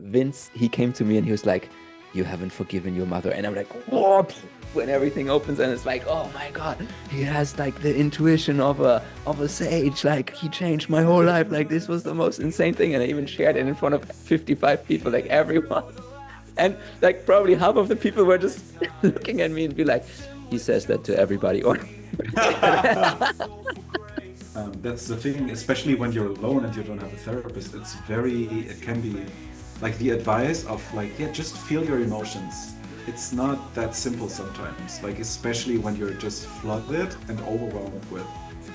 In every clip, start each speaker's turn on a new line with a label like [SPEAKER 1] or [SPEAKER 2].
[SPEAKER 1] Vince, he came to me and he was like, you haven't forgiven your mother. And I'm like, what? When everything opens and it's like, oh my God, he has like the intuition of a sage. Like he changed my whole life. Like this was the most insane thing. And I even shared it in front of 55 people, like everyone. And like probably half of the people were just looking at me and be like, he says that to everybody. Or
[SPEAKER 2] That's the thing, especially when you're alone and you don't have a therapist. It can be like the advice of like, yeah, just feel your emotions. It's not that simple sometimes, like especially when you're just flooded and overwhelmed with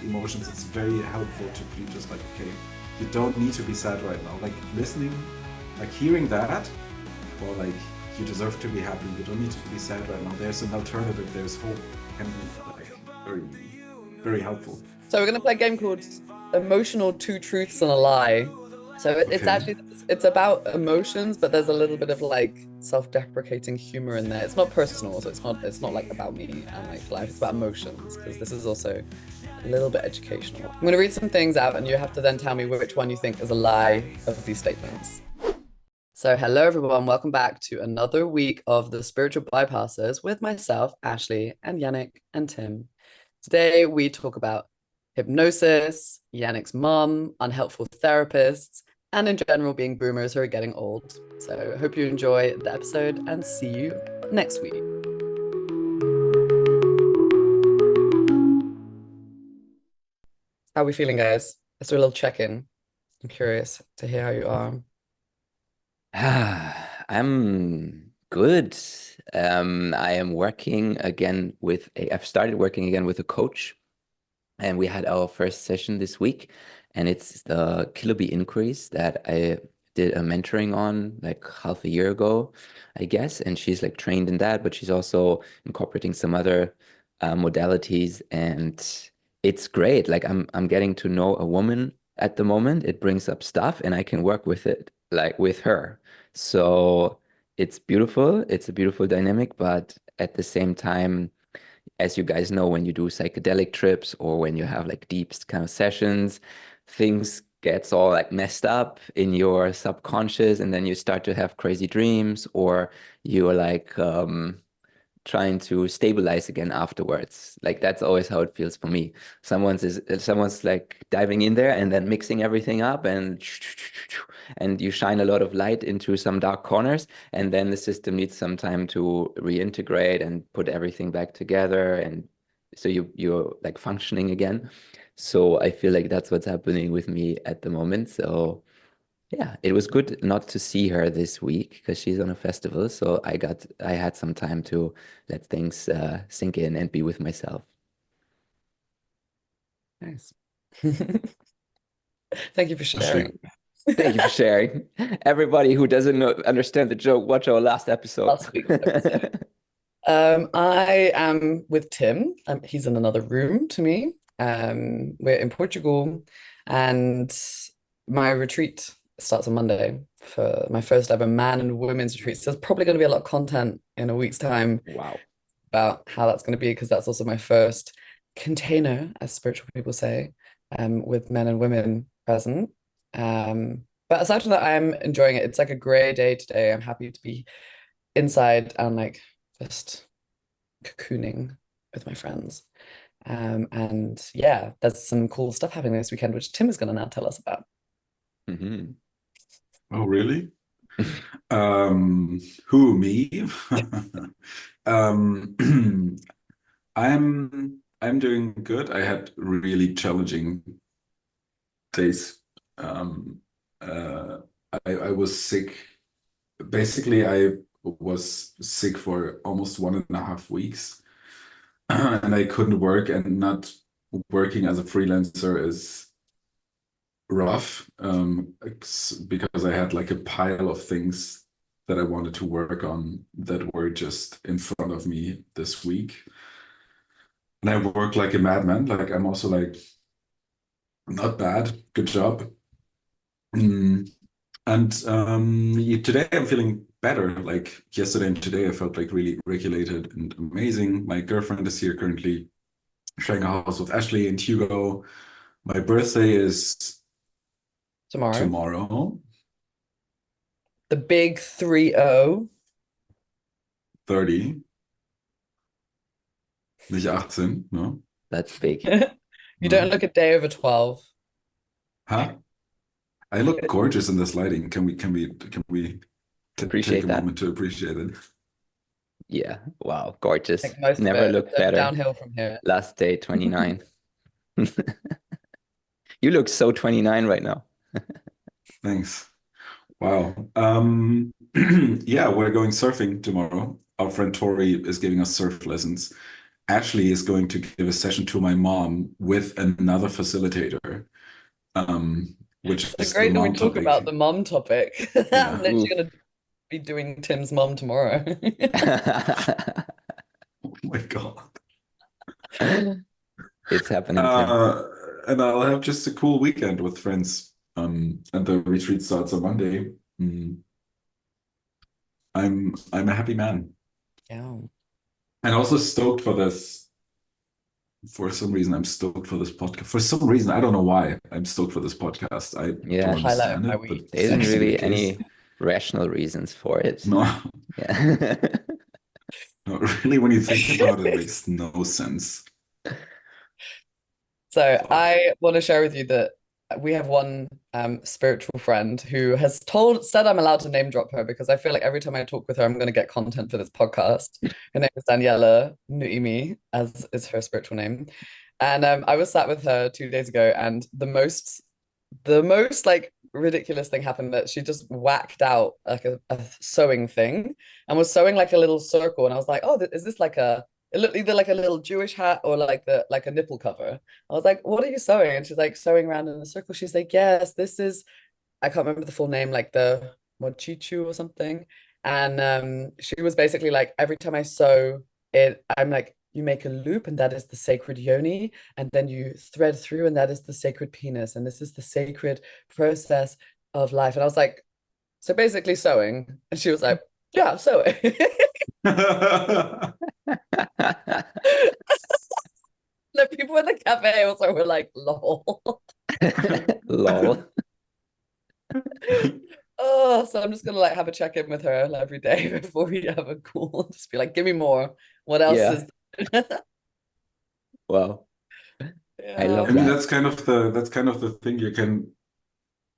[SPEAKER 2] emotions. It's very helpful to be just like, okay, you don't need to be sad right now. Like listening, like hearing that, or like you deserve to be happy. You don't need to be sad right now. There's an alternative. There's hope. Can be like very, very helpful.
[SPEAKER 3] So we're going to play a game called Emotional Two Truths and a Lie. So it's
[SPEAKER 2] Okay.
[SPEAKER 3] actually, it's about emotions, but there's a little bit of like self-deprecating humor in there. It's not personal, so it's not like about me and like life. It's about emotions, because this is also a little bit educational. I'm going to read some things out and you have to then tell me which one you think is a lie of these statements. So hello everyone, welcome back to another week of the Spiritual Bypassers with myself, Ashley, and Jannick and Tim. Today we talk about hypnosis, Jannick's mom, unhelpful therapists, and in general being boomers who are getting old. So hope you enjoy the episode and see you next week. How are we feeling, guys? Let's do a little check-in. I'm curious to hear how you are.
[SPEAKER 1] I'm good. I am working again I've started working again with a coach, and we had our first session this week, and it's the Killer Bee inquiries that I did a mentoring on like half a year ago, I guess. And she's like trained in that, but she's also incorporating some other modalities, and it's great. Like I'm getting to know a woman at the moment. It brings up stuff, and I can work with it, like with her. So it's beautiful. It's a beautiful dynamic, but at the same time, as you guys know, when you do psychedelic trips or when you have like deep kind of sessions, things gets all like messed up in your subconscious, and then you start to have crazy dreams, or you're like trying to stabilize again afterwards. Like that's always how it feels for me. Someone's like diving in there and then mixing everything up, and you shine a lot of light into some dark corners, and then the system needs some time to reintegrate and put everything back together, and so you're like functioning again. So I feel like that's what's happening with me at the moment. So yeah, it was good not to see her this week because she's on a festival. So I had some time to let things sink in and be with myself.
[SPEAKER 3] Nice. Thank you for sharing.
[SPEAKER 1] Thank you for sharing. Everybody who doesn't understand the joke, watch our last episode.
[SPEAKER 3] Last week's episode. I am with Tim. He's in another room to me. We're in Portugal, and my retreat starts on Monday for my first ever man and women's retreat. So there's probably going to be a lot of content in a week's time
[SPEAKER 1] Wow.
[SPEAKER 3] about how that's going to be, because that's also my first container, as spiritual people say, with men and women present. But aside from that, I'm enjoying it. It's like a gray day today. I'm happy to be inside and like just cocooning with my friends. And yeah, there's some cool stuff happening this weekend, which Tim is going to now tell us about.
[SPEAKER 1] Mhm.
[SPEAKER 2] Oh, really? Who, me? Um, I'm doing good. I had really challenging days. Um, uh, I was sick. Basically, I was sick for almost 1.5 weeks, and I couldn't work. And not working as a freelancer is rough, because I had like a pile of things that I wanted to work on that were just in front of me this week. And I work like a madman. Like I'm also like, not bad, good job. Mm. And today I'm feeling better. Like yesterday and today, I felt like really regulated and amazing. My girlfriend is here currently sharing a house with Ashley and Hugo. My birthday is
[SPEAKER 3] Tomorrow.
[SPEAKER 2] tomorrow.
[SPEAKER 3] The big 3-0.
[SPEAKER 2] 30. Nicht 18, no?
[SPEAKER 1] That's big.
[SPEAKER 3] You don't look a day over 12.
[SPEAKER 2] Huh? I look gorgeous in this lighting. Can we take
[SPEAKER 1] Appreciate
[SPEAKER 2] a
[SPEAKER 1] that.
[SPEAKER 2] moment to appreciate it?
[SPEAKER 1] Yeah. Wow. Gorgeous.
[SPEAKER 3] Like most
[SPEAKER 1] Never
[SPEAKER 3] of it,
[SPEAKER 1] looked better.
[SPEAKER 3] downhill from here.
[SPEAKER 1] Last day, 29. You look so 29 right now.
[SPEAKER 2] Thanks. Wow. Yeah, we're going surfing tomorrow. Our friend Tori is giving us surf lessons. Ashley is going to give a session to my mom with another facilitator, which is
[SPEAKER 3] It's
[SPEAKER 2] the
[SPEAKER 3] great that we
[SPEAKER 2] mom
[SPEAKER 3] talk
[SPEAKER 2] topic.
[SPEAKER 3] about the mom topic.
[SPEAKER 2] Yeah.
[SPEAKER 3] I'm literally
[SPEAKER 1] Oof.
[SPEAKER 3] gonna be doing Tim's mom tomorrow.
[SPEAKER 2] Oh my God.
[SPEAKER 1] It's happening, Tim.
[SPEAKER 2] And I'll have just a cool weekend with friends. And the retreat starts on Monday. I'm a happy man.
[SPEAKER 3] Yeah.
[SPEAKER 2] And also stoked for this. For some reason, I'm stoked for this podcast. For some reason, I don't know why I'm stoked for this podcast. I
[SPEAKER 1] Yeah.
[SPEAKER 2] don't
[SPEAKER 3] Highlight of
[SPEAKER 2] understand
[SPEAKER 3] my
[SPEAKER 2] it,
[SPEAKER 3] week.
[SPEAKER 2] but
[SPEAKER 1] There
[SPEAKER 2] it
[SPEAKER 1] isn't
[SPEAKER 2] seems to be
[SPEAKER 1] really
[SPEAKER 2] the case.
[SPEAKER 1] any rational reasons for it.
[SPEAKER 2] No,
[SPEAKER 1] Yeah.
[SPEAKER 2] not really. When you think about it, it makes no sense.
[SPEAKER 3] So
[SPEAKER 2] Fuck.
[SPEAKER 3] I want to share with you that we have one spiritual friend who has said I'm allowed to name drop her because I feel like every time I talk with her, I'm going to get content for this podcast. Her name is Daniela Nuimi, as is her spiritual name. And I was sat with her 2 days ago, and the most like ridiculous thing happened that she just whacked out like a sewing thing and was sewing like a little circle. And I was like, oh, is this like it looked either like a little Jewish hat or like a nipple cover. I was like, what are you sewing? And she's like sewing around in a circle. She's like, yes, this is, I can't remember the full name, like the mochichu or something. And she was basically like, every time I sew it, I'm like, you make a loop and that is the sacred yoni, and then you thread through and that is the sacred penis, and this is the sacred process of life. And I was like, so basically sewing. And she was like, yeah, sewing. The people in the cafe also were like, lol.
[SPEAKER 1] Lol.
[SPEAKER 3] Oh, so I'm just gonna like have a check-in with her every day before we have a call. Just be like, give me more. What else
[SPEAKER 1] Yeah.
[SPEAKER 3] is
[SPEAKER 1] Wow. I love
[SPEAKER 2] I mean,
[SPEAKER 1] that.
[SPEAKER 2] that's kind of the thing. You can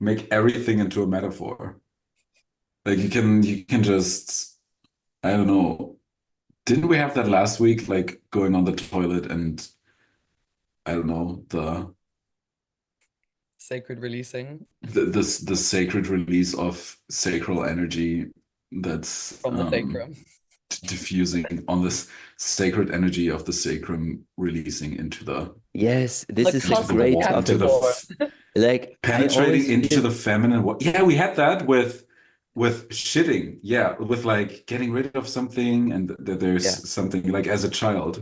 [SPEAKER 2] make everything into a metaphor. Like you can just, I don't know. Didn't we have that last week? Like going on the toilet and I don't know
[SPEAKER 3] sacred releasing
[SPEAKER 2] the sacred release of sacral energy that's
[SPEAKER 3] from the sacrum.
[SPEAKER 2] diffusing on this sacred energy of the sacrum releasing into the
[SPEAKER 1] Yes, this
[SPEAKER 3] Like
[SPEAKER 1] is a
[SPEAKER 3] cosmic
[SPEAKER 1] great
[SPEAKER 2] into
[SPEAKER 1] topic.
[SPEAKER 2] the
[SPEAKER 1] Like I
[SPEAKER 2] penetrating
[SPEAKER 1] always
[SPEAKER 2] into
[SPEAKER 1] feel,
[SPEAKER 2] the feminine. Yeah, we had that with shitting. Yeah, with like getting rid of something and that there's
[SPEAKER 1] yeah,
[SPEAKER 2] something like as a child.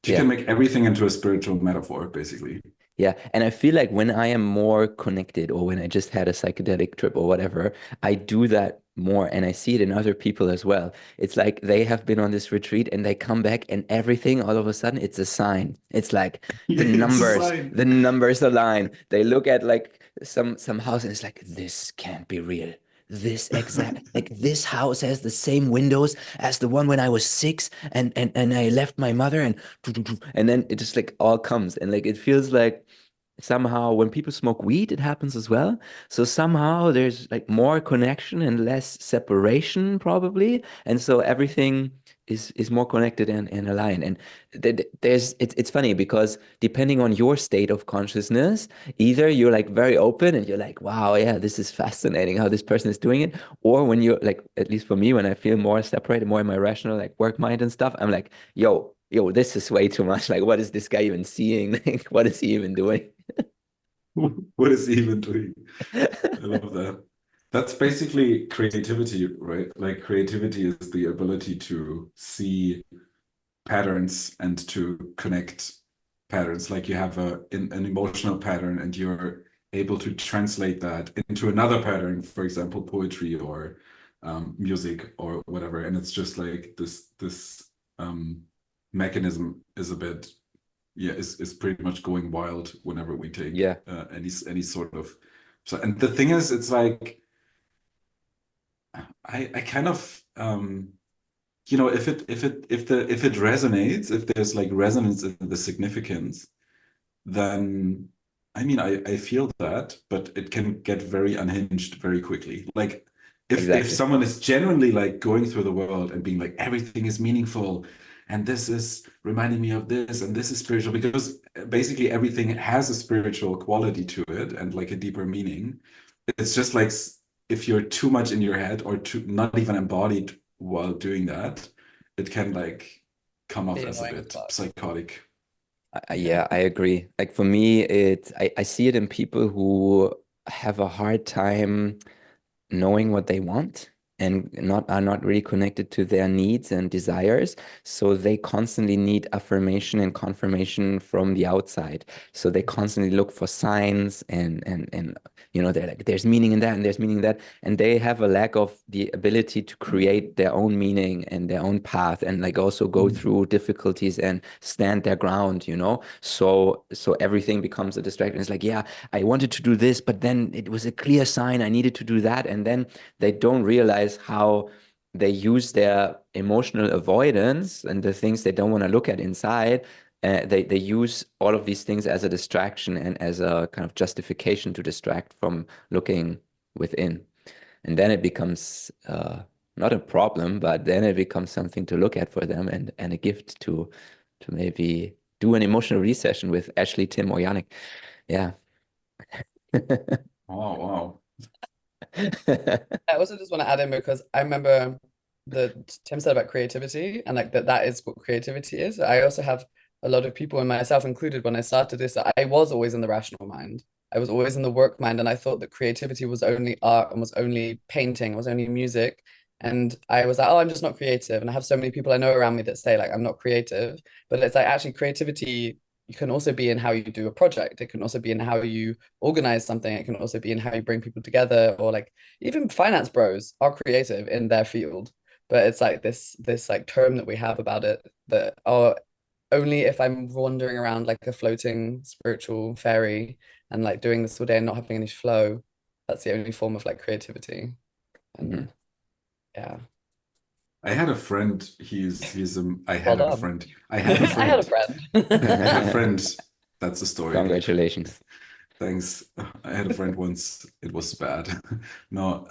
[SPEAKER 2] You
[SPEAKER 1] yeah.
[SPEAKER 2] can make everything into a spiritual metaphor, basically.
[SPEAKER 1] Yeah, and I feel like when I am more connected or when I just had a psychedelic trip or whatever, I do that more and I see it in other people as well. It's like they have been on this retreat and they come back and everything all of a sudden it's a sign. It's like
[SPEAKER 2] It's a sign.
[SPEAKER 1] the numbers align. They look at like some house and it's like this can't be real. This exact like this house has the same windows as the one when I was 6 and I left my mother and then it just like all comes and like it feels like somehow when people smoke weed it happens as well, so somehow there's like more connection and less separation probably, and so everything is more connected and aligned, and it's funny because depending on your state of consciousness, either you're like very open and you're like, wow, yeah, this is fascinating how this person is doing it, or when you're like, at least for me, when I feel more separated, more in my rational like work mind and stuff, I'm like, yo, this is way too much. Like, what is this guy even seeing? Like, what is he even doing?
[SPEAKER 2] What is he even doing? I love that. That's basically creativity, right? Like creativity is the ability to see patterns and to connect patterns. Like you have an emotional pattern and you're able to translate that into another pattern, for example, poetry or music or whatever. And it's just like this mechanism is a bit, yeah, is pretty much going wild whenever we take
[SPEAKER 1] Yeah.
[SPEAKER 2] any sort of. So, and the thing is, it's like I kind of if it resonates, if there's like resonance in the significance, then I mean I feel that, but it can get very unhinged very quickly. Like if
[SPEAKER 1] Exactly.
[SPEAKER 2] someone is genuinely like going through the world and being like everything is meaningful and this is reminding me of this and this is spiritual, because basically everything has a spiritual quality to it and like a deeper meaning. It's just like if you're too much in your head or too not even embodied while doing that, it can like come off
[SPEAKER 3] Be
[SPEAKER 2] as a
[SPEAKER 3] annoying as
[SPEAKER 2] bit
[SPEAKER 3] fuck.
[SPEAKER 2] psychotic.
[SPEAKER 1] Yeah, I agree. Like for me, I see it in people who have a hard time knowing what they want and not are not really connected to their needs and desires. So they constantly need affirmation and confirmation from the outside. So they constantly look for signs and they're like, there's meaning in that and there's meaning in that. And they have a lack of the ability to create their own meaning and their own path and like also go
[SPEAKER 2] Mm.
[SPEAKER 1] through difficulties and stand their ground. So everything becomes a distraction. It's like, yeah, I wanted to do this, but then it was a clear sign I needed to do that. And then they don't realize how they use their emotional avoidance and the things they don't want to look at inside. They use all of these things as a distraction and as a kind of justification to distract from looking within. And then it becomes not a problem, but then it becomes something to look at for them and a gift to maybe do an emotional recession with Ashley, Tim, or Jannick. Yeah.
[SPEAKER 2] Wow, wow.
[SPEAKER 3] I also just want to add in because I remember that Tim said about creativity and like that is what creativity is. I also have a lot of people, and myself included, when I started this, I was always in the rational mind. I was always in the work mind, and I thought that creativity was only art and was only painting, was only music. And I was like, oh, I'm just not creative. And I have so many people I know around me that say like I'm not creative, but it's like actually creativity, you can also be in how you do a project. It can also be in how you organize something. It can also be in how you bring people together, or like even finance bros are creative in their field. But it's like this like term that we have about it that only if I'm wandering around like a floating spiritual fairy and like doing this all day and not having any flow, that's the only form of like creativity.
[SPEAKER 1] Mhm.
[SPEAKER 3] And yeah,
[SPEAKER 2] I had a friend. I
[SPEAKER 3] well
[SPEAKER 2] had a
[SPEAKER 3] done.
[SPEAKER 2] friend. I had a
[SPEAKER 3] I had a
[SPEAKER 2] friend. I had a
[SPEAKER 3] friend.
[SPEAKER 2] friend. That's the story.
[SPEAKER 1] Congratulations.
[SPEAKER 2] Thanks. I had a friend once. It was bad. No,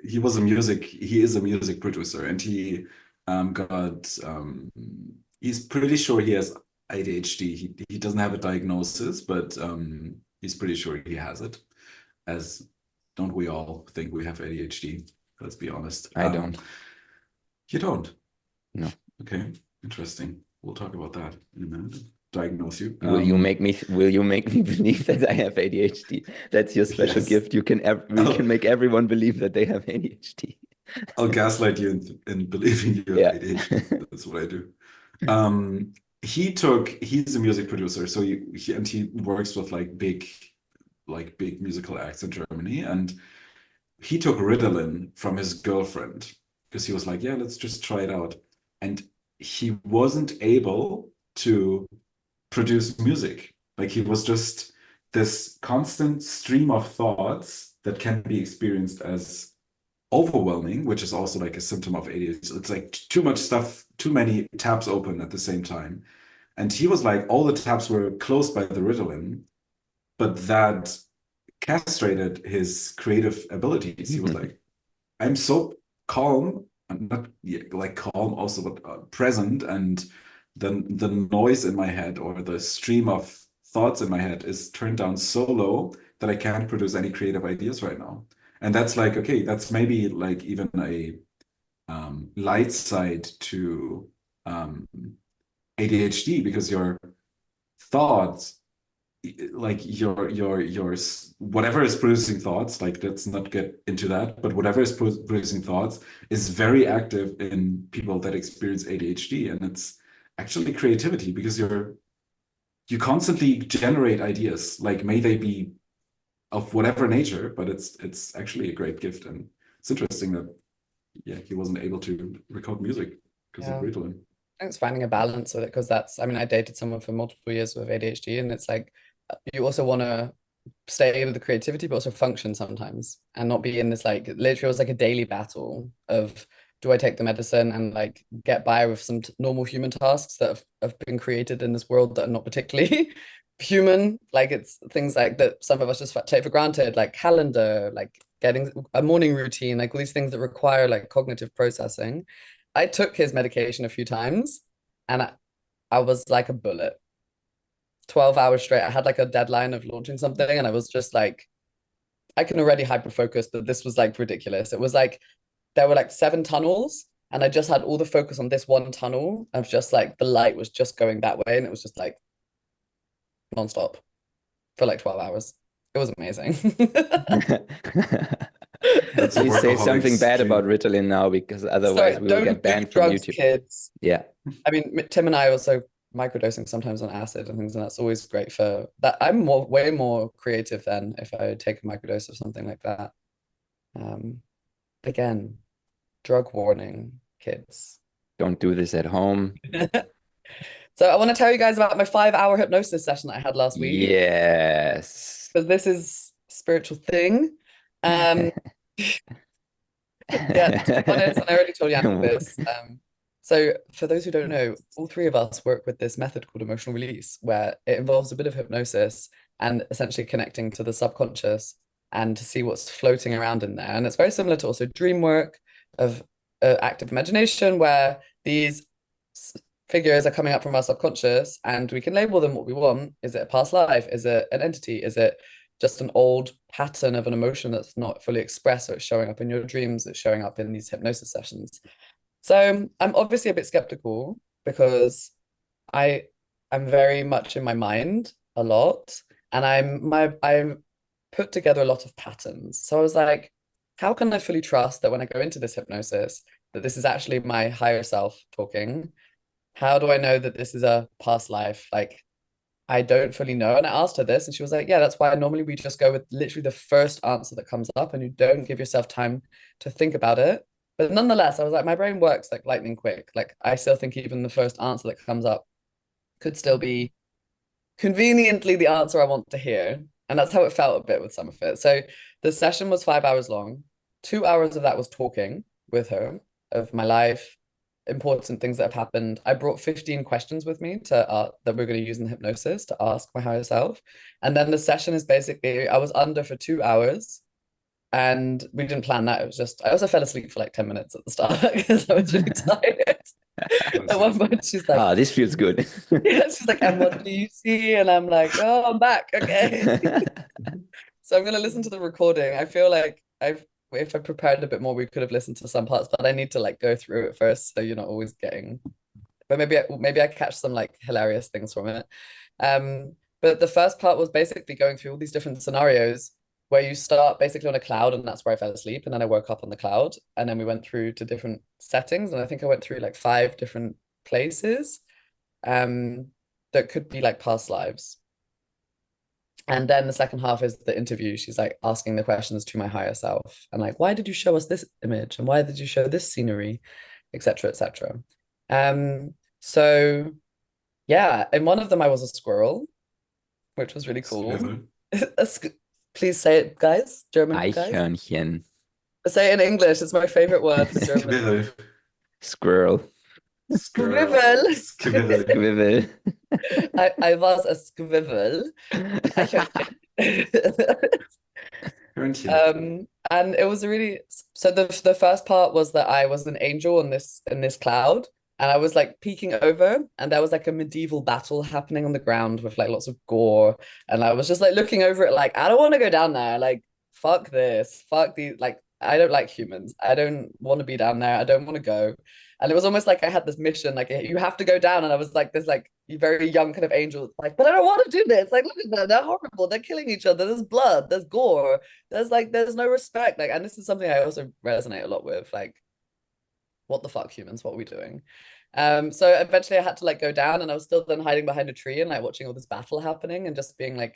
[SPEAKER 2] he is a music producer, and he's pretty sure he has ADHD. He doesn't have a diagnosis, but he's pretty sure he has it. As don't we all think we have ADHD? Let's be honest.
[SPEAKER 1] I don't.
[SPEAKER 2] You don't.
[SPEAKER 1] No.
[SPEAKER 2] Okay, interesting. We'll talk about that in a minute. Diagnose you.
[SPEAKER 1] Will you make me believe that I have ADHD? That's your special
[SPEAKER 2] Yes.
[SPEAKER 1] gift. We can
[SPEAKER 2] I'll,
[SPEAKER 1] make everyone believe that they have ADHD.
[SPEAKER 2] I'll gaslight you in believing you have
[SPEAKER 1] Yeah.
[SPEAKER 2] ADHD. That's what I do. He's a music producer, so he works with like big musical acts in Germany, and he took Ritalin from his girlfriend because he was like, yeah, let's just try it out. And he wasn't able to produce music. Like he was just this constant stream of thoughts that can be experienced as overwhelming, which is also like a symptom of ADHD. It's like too much stuff, too many tabs open at the same time. And he was like, all the tabs were closed by the Ritalin, but that castrated his creative abilities. He was like, I'm so calm. I'm not like calm also, but present. And then the noise in my head or the stream of thoughts in my head is turned down so low that I can't produce any creative ideas right now. And that's like, okay, that's maybe like even a light side to um, ADHD because your thoughts like your whatever is producing thoughts, like let's not get into that, but whatever is producing thoughts is very active in people that experience ADHD, and it's actually creativity because you constantly generate ideas, like may they be of whatever nature, but it's actually a great gift, and it's interesting that yeah he wasn't able to record music because of
[SPEAKER 3] Yeah.
[SPEAKER 2] Ritalin.
[SPEAKER 3] I think it's finding a balance with it because I mean, I dated someone for multiple years with ADHD, and it's like you also want to stay with the creativity, but also function sometimes and not be in this like literally it was like a daily battle of do I take the medicine and like get by with some normal human tasks that have been created in this world that are not particularly human, like it's things like that some of us just take for granted, like calendar, like getting a morning routine, like all these things that require like cognitive processing. I took his medication a few times and I was like a bullet. 12 hours straight. I had like a deadline of launching something and I was just like, I can already hyper focus, but this was like ridiculous. It was like there were like 7 tunnels and I just had all the focus on this one tunnel of just like the light was just going that way and it was just like nonstop for like 12 hours. It was amazing.
[SPEAKER 2] That's a
[SPEAKER 1] Please say something
[SPEAKER 2] workaholics
[SPEAKER 1] bad
[SPEAKER 2] dream.
[SPEAKER 1] about Ritalin now, because otherwise
[SPEAKER 3] Sorry,
[SPEAKER 1] we will
[SPEAKER 3] don't
[SPEAKER 1] get
[SPEAKER 3] do
[SPEAKER 1] banned from
[SPEAKER 3] drugs,
[SPEAKER 1] YouTube.
[SPEAKER 3] kids.
[SPEAKER 1] Yeah.
[SPEAKER 3] I mean, Tim and I also microdosing sometimes on acid and things, and that's always great for that. I'm way more creative than if I take a microdose of something like that. Again, drug warning, kids.
[SPEAKER 1] Don't do this at home.
[SPEAKER 3] So I want to tell you guys about my 5-hour hypnosis session that I had last week.
[SPEAKER 1] Yes.
[SPEAKER 3] Because this is a spiritual thing. Yeah, to be honest, and I already told Jannick this. So for those who don't know, all three of us work with this method called emotional release, where it involves a bit of hypnosis and essentially connecting to the subconscious and to see what's floating around in there. And it's very similar to also dream work of active imagination, where these figures are coming up from our subconscious and we can label them what we want. Is it a past life? Is it an entity? Is it just an old pattern of an emotion that's not fully expressed? So it's showing up in your dreams, it's showing up in these hypnosis sessions. So I'm obviously a bit skeptical because I'm very much in my mind a lot, and I'm put together a lot of patterns. So I was like, how can I fully trust that when I go into this hypnosis, that this is actually my higher self talking? How do I know that this is a past life? Like, I don't fully know. And I asked her this, and she was like, yeah, that's why normally we just go with literally the first answer that comes up, and you don't give yourself time to think about it. But nonetheless, I was like, my brain works like lightning quick. Like, I still think even the first answer that comes up could still be conveniently the answer I want to hear. And that's how it felt a bit with some of it. So the session was 5 hours long. 2 hours of that was talking with her of my life, important things that have happened. I brought 15 questions with me to that we're going to use in hypnosis to ask my higher self. And then the session is basically, I was under for 2 hours and we didn't plan that. It was just, I also fell asleep for like 10 minutes at the start because I was really tired. At one point, she's like,
[SPEAKER 1] this feels good.
[SPEAKER 3] yeah, she's like, and what do you see? And I'm like, oh, I'm back. Okay. So I'm going to listen to the recording. I feel like if I prepared a bit more, we could have listened to some parts, but I need to like go through it first. So you're not always getting, but maybe I catch some like hilarious things from it. But the first part was basically going through all these different scenarios where you start basically on a cloud, and that's where I fell asleep. And then I woke up on the cloud, and then we went through to different settings. And I think I went through like 5 different places that could be like past lives. And then the second half is the interview. She's like asking the questions to my higher self and like, why did you show us this image? And why did you show this scenery, etc., etc. So yeah, in one of them I was a squirrel, which was really cool. Please say it, guys. German guys.
[SPEAKER 1] Eichhörnchen.
[SPEAKER 3] Say it in English. It's my favorite word in German.
[SPEAKER 1] Squirrel.
[SPEAKER 3] Squivel.
[SPEAKER 1] Squivel.
[SPEAKER 3] I was a squivel. And it was really, so the first part was that I was an angel in this cloud, and I was like peeking over, and there was like a medieval battle happening on the ground with like lots of gore, and I was just like looking over it like, I don't want to go down there, like fuck this, fuck these, like I don't like humans, I don't want to be down there, I don't want to go. And it was almost like I had this mission, like you have to go down. And I was like this like very young kind of angel, like, but I don't want to do this. Like, look at them, they're horrible, they're killing each other, there's blood, there's gore, there's no respect. Like, and this is something I also resonate a lot with, like, what the fuck, humans, what are we doing? So eventually I had to like go down, and I was still then hiding behind a tree and like watching all this battle happening and just being like,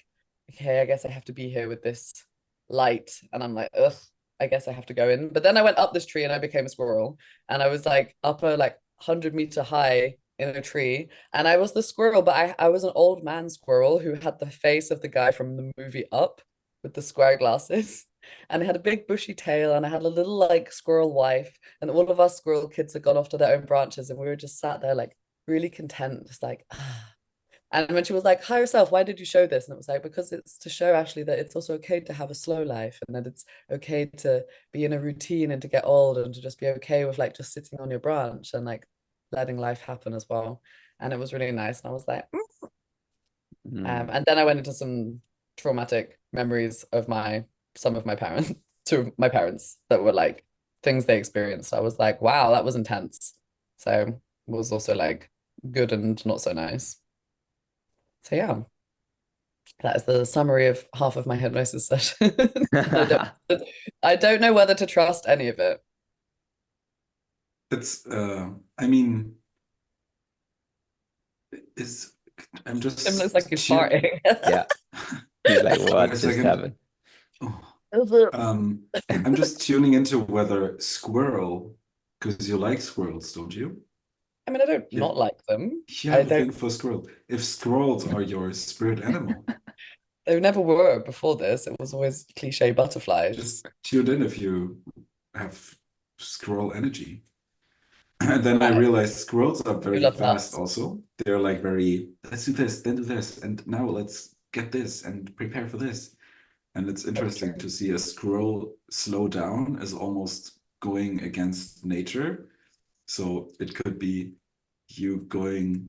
[SPEAKER 3] okay, I guess I have to be here with this light. And I'm like, ugh, I guess I have to go in. But then I went up this tree and I became a squirrel, and I was like up a like 100-meter high in a tree, and I was the squirrel, but I was an old man squirrel who had the face of the guy from the movie Up with the square glasses. And I had a big bushy tail, and I had a little like squirrel wife, and all of us squirrel kids had gone off to their own branches, and we were just sat there like really content, just like ah. And when she was like, "Hi yourself, why did you show this?" And it was like, because it's to show Ashley that it's also okay to have a slow life, and that it's okay to be in a routine and to get old, and to just be okay with like just sitting on your branch and like letting life happen as well. And it was really nice. And I was like, and then I went into some traumatic memories of some of my parents, to my parents, that were like things they experienced. So I was like, wow, that was intense. So it was also like good and not so nice. So yeah, that is the summary of half of my hypnosis session. I don't know whether to trust any of it.
[SPEAKER 2] It's I mean, is I'm
[SPEAKER 3] Tim looks
[SPEAKER 2] just
[SPEAKER 3] like he's farting.
[SPEAKER 1] Yeah. He's like,
[SPEAKER 2] Wait
[SPEAKER 1] what
[SPEAKER 2] a
[SPEAKER 1] just
[SPEAKER 2] second.
[SPEAKER 1] happened?
[SPEAKER 2] I'm just tuning into whether squirrel, because you like squirrels, don't you?
[SPEAKER 3] I mean, I don't
[SPEAKER 2] Yeah.
[SPEAKER 3] not like them.
[SPEAKER 2] You
[SPEAKER 3] I
[SPEAKER 2] have a
[SPEAKER 3] don't.
[SPEAKER 2] thing for squirrel. If squirrels are your spirit animal,
[SPEAKER 3] They never were before this. It was always cliche butterflies.
[SPEAKER 2] just tune in if you have squirrel energy. And then I
[SPEAKER 3] Right.
[SPEAKER 2] realized squirrels are
[SPEAKER 3] You
[SPEAKER 2] very
[SPEAKER 3] love
[SPEAKER 2] fast
[SPEAKER 3] nuts.
[SPEAKER 2] also. They're like very, let's do this, then do this, and now let's get this and prepare for this. And it's
[SPEAKER 3] That's
[SPEAKER 2] interesting
[SPEAKER 3] true.
[SPEAKER 2] to see a squirrel slow down as almost going against nature. So it could be you going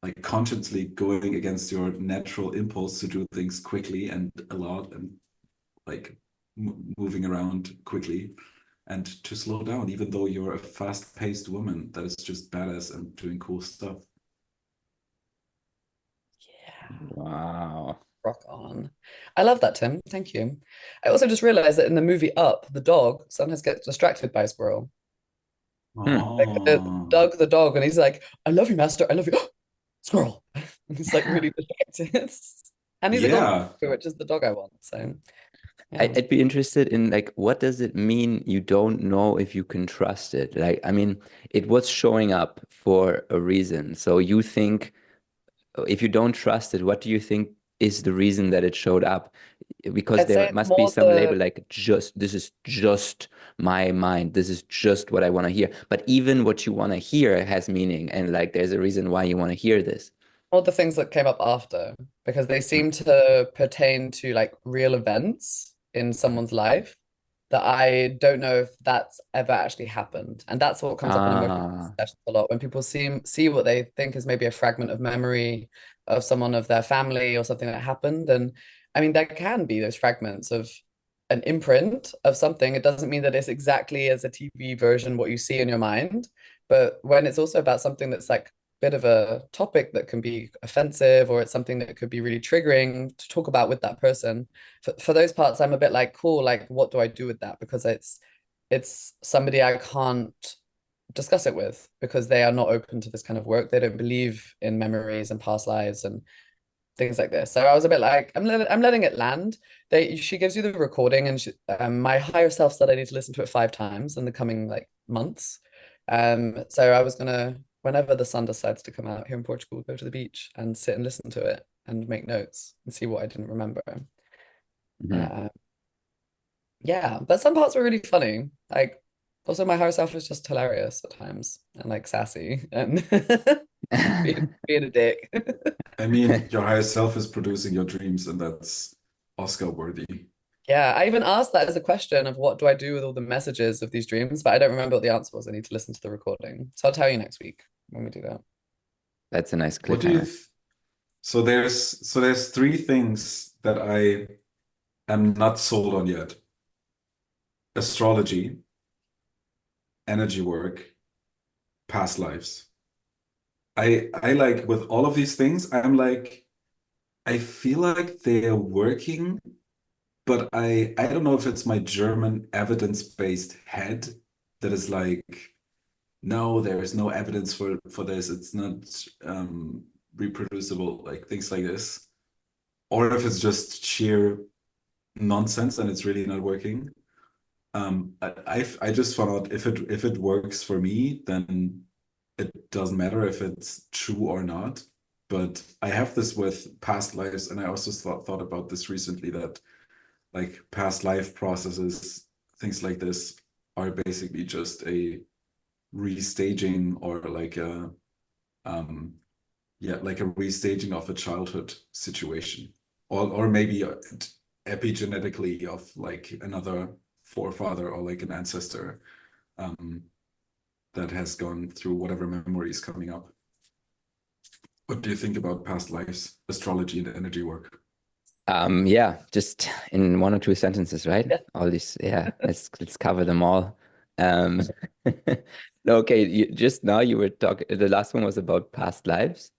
[SPEAKER 2] like consciously going against your natural impulse to do things quickly and a lot and like moving around quickly and to slow down, even though you're a fast-paced woman that is just badass and doing cool stuff.
[SPEAKER 3] Yeah.
[SPEAKER 1] Wow.
[SPEAKER 3] Rock on. I love that, Tim. Thank you. I also just realized that in the movie Up, the dog sometimes gets distracted by a squirrel. Like
[SPEAKER 2] Oh,
[SPEAKER 3] Doug the dog, and he's like, "I love you, master. I love you." Squirrel. And he's like really distracted. And he's a golden
[SPEAKER 2] yeah.
[SPEAKER 3] retriever, which is the dog I want. So yeah.
[SPEAKER 1] I'd be interested in like, what does it mean you don't know if you can trust it? Like, I mean, it was showing up for a reason. So you think if you don't trust it, what do you think is the reason that it showed up? Because
[SPEAKER 3] I'd say
[SPEAKER 1] there
[SPEAKER 3] it's
[SPEAKER 1] must be
[SPEAKER 3] more
[SPEAKER 1] some label
[SPEAKER 3] the
[SPEAKER 1] like just this is just my mind. This is just what I want to hear. But even what you want to hear has meaning, and like there's a reason why you want to hear this.
[SPEAKER 3] all the things that came up after, because they seem to pertain to like real events in someone's life that I don't know if that's ever actually happened. And that's what comes up in emotional
[SPEAKER 1] Ah,
[SPEAKER 3] sessions a lot, when people see what they think is maybe a fragment of memory of someone of their family or something that happened. And I mean, there can be those fragments of an imprint of something. It doesn't mean that it's exactly as a TV version what you see in your mind. But when it's also about something that's like bit of a topic that can be offensive, or it's something that could be really triggering to talk about with that person, for those parts I'm a bit like, cool, like what do I do with that? Because it's somebody I can't discuss it with, because they are not open to this kind of work. They don't believe in memories and past lives and things like this. So I was a bit like, I'm letting it land. She gives you the recording, and my higher self said I need to listen to it 5 times in the coming like months. So I was gonna, whenever the sun decides to come out here in Portugal, go to the beach and sit and listen to it and make notes and see what I didn't remember.
[SPEAKER 1] mhm.
[SPEAKER 3] Uh, yeah, but some parts were really funny. Like also my higher self was just hilarious at times and like sassy and being a dick.
[SPEAKER 2] I mean, your higher self is producing your dreams, and that's Oscar worthy.
[SPEAKER 3] Yeah, I even asked that as a question of what do I do with all the messages of these dreams, but I don't remember what the answer was. I need to listen to the recording. So I'll tell you next week when we do that.
[SPEAKER 1] That's a nice
[SPEAKER 2] What do you
[SPEAKER 1] cliffhanger.
[SPEAKER 2] so there's three things that I am not sold on yet. Astrology, energy work, past lives. I like with all of these things, I'm like, I feel like they're working, but I don't know if it's my German evidence-based head that is like, no, there is no evidence for this. It's not reproducible, like things like this. Or if it's just sheer nonsense and it's really not working. I just found out if it works for me, then it doesn't matter if it's true or not. But I have this with past lives, and I also thought about this recently, that like past life processes, things like this are basically just a restaging, or like a like a restaging of a childhood situation, or maybe epigenetically of like another forefather or like an ancestor um, that has gone through whatever memory is coming up. What do you think about past lives, astrology, and energy work?
[SPEAKER 1] Yeah, just in one or two sentences, right?
[SPEAKER 3] Yeah.
[SPEAKER 1] All these, yeah, let's cover them all. Um, okay, just now you were talking, the last one was about past lives.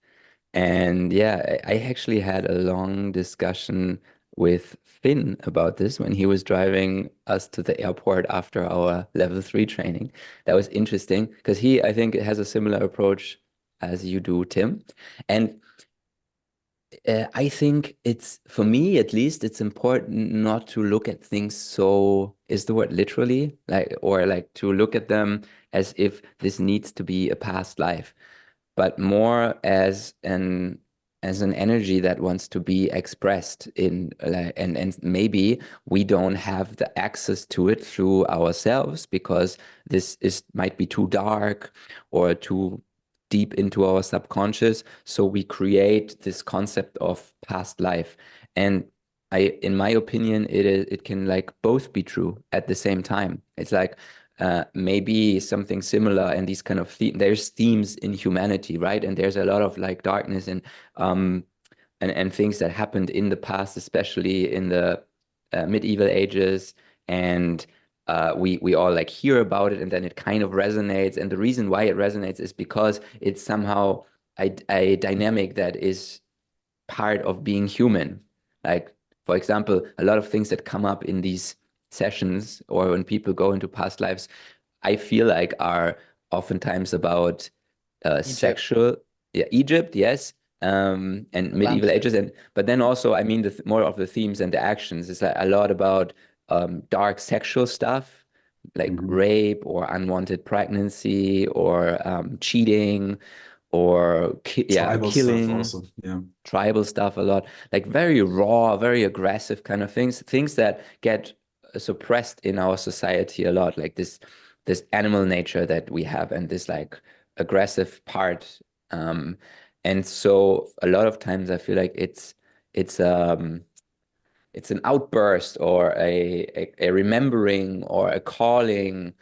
[SPEAKER 1] And yeah, I actually had a long discussion with Finn about this when he was driving us to the airport after our level 3 training. That was interesting because he, I think, has a similar approach as you do, Tim. And I think it's, for me at least, it's important not to look at things so, is the word literally, like, or like to look at them as if this needs to be a past life, but more as an energy that wants to be expressed in, and maybe we don't have the access to it through ourselves because this is might be too dark or too deep into our subconscious. So we create this concept of past life. And in my opinion, it can like both be true at the same time. It's like maybe something similar, and these kind of there's themes in humanity, right? And there's a lot of like darkness um and things that happened in the past, especially in the medieval ages, and we all like hear about it, and then it kind of resonates. And the reason why it resonates is because it's somehow a dynamic that is part of being human. Like, for example, a lot of things that come up in these sessions or when people go into past lives, I feel like are oftentimes about
[SPEAKER 3] Egypt,
[SPEAKER 1] sexual, yeah, Egypt, yes, and medieval ages,
[SPEAKER 3] Atlantis.
[SPEAKER 1] and but then also, I mean, more of the themes and the actions is a lot about dark sexual stuff, like
[SPEAKER 2] Mhm.
[SPEAKER 1] rape or unwanted pregnancy or cheating or yeah,
[SPEAKER 2] Tribal stuff
[SPEAKER 1] killing,
[SPEAKER 2] also, yeah.
[SPEAKER 1] tribal stuff a lot, like very raw, very aggressive kind of things that get suppressed in our society a lot, like this animal nature that we have and this like aggressive part. Um, and so a lot of times I feel like it's it's an outburst or a remembering or a calling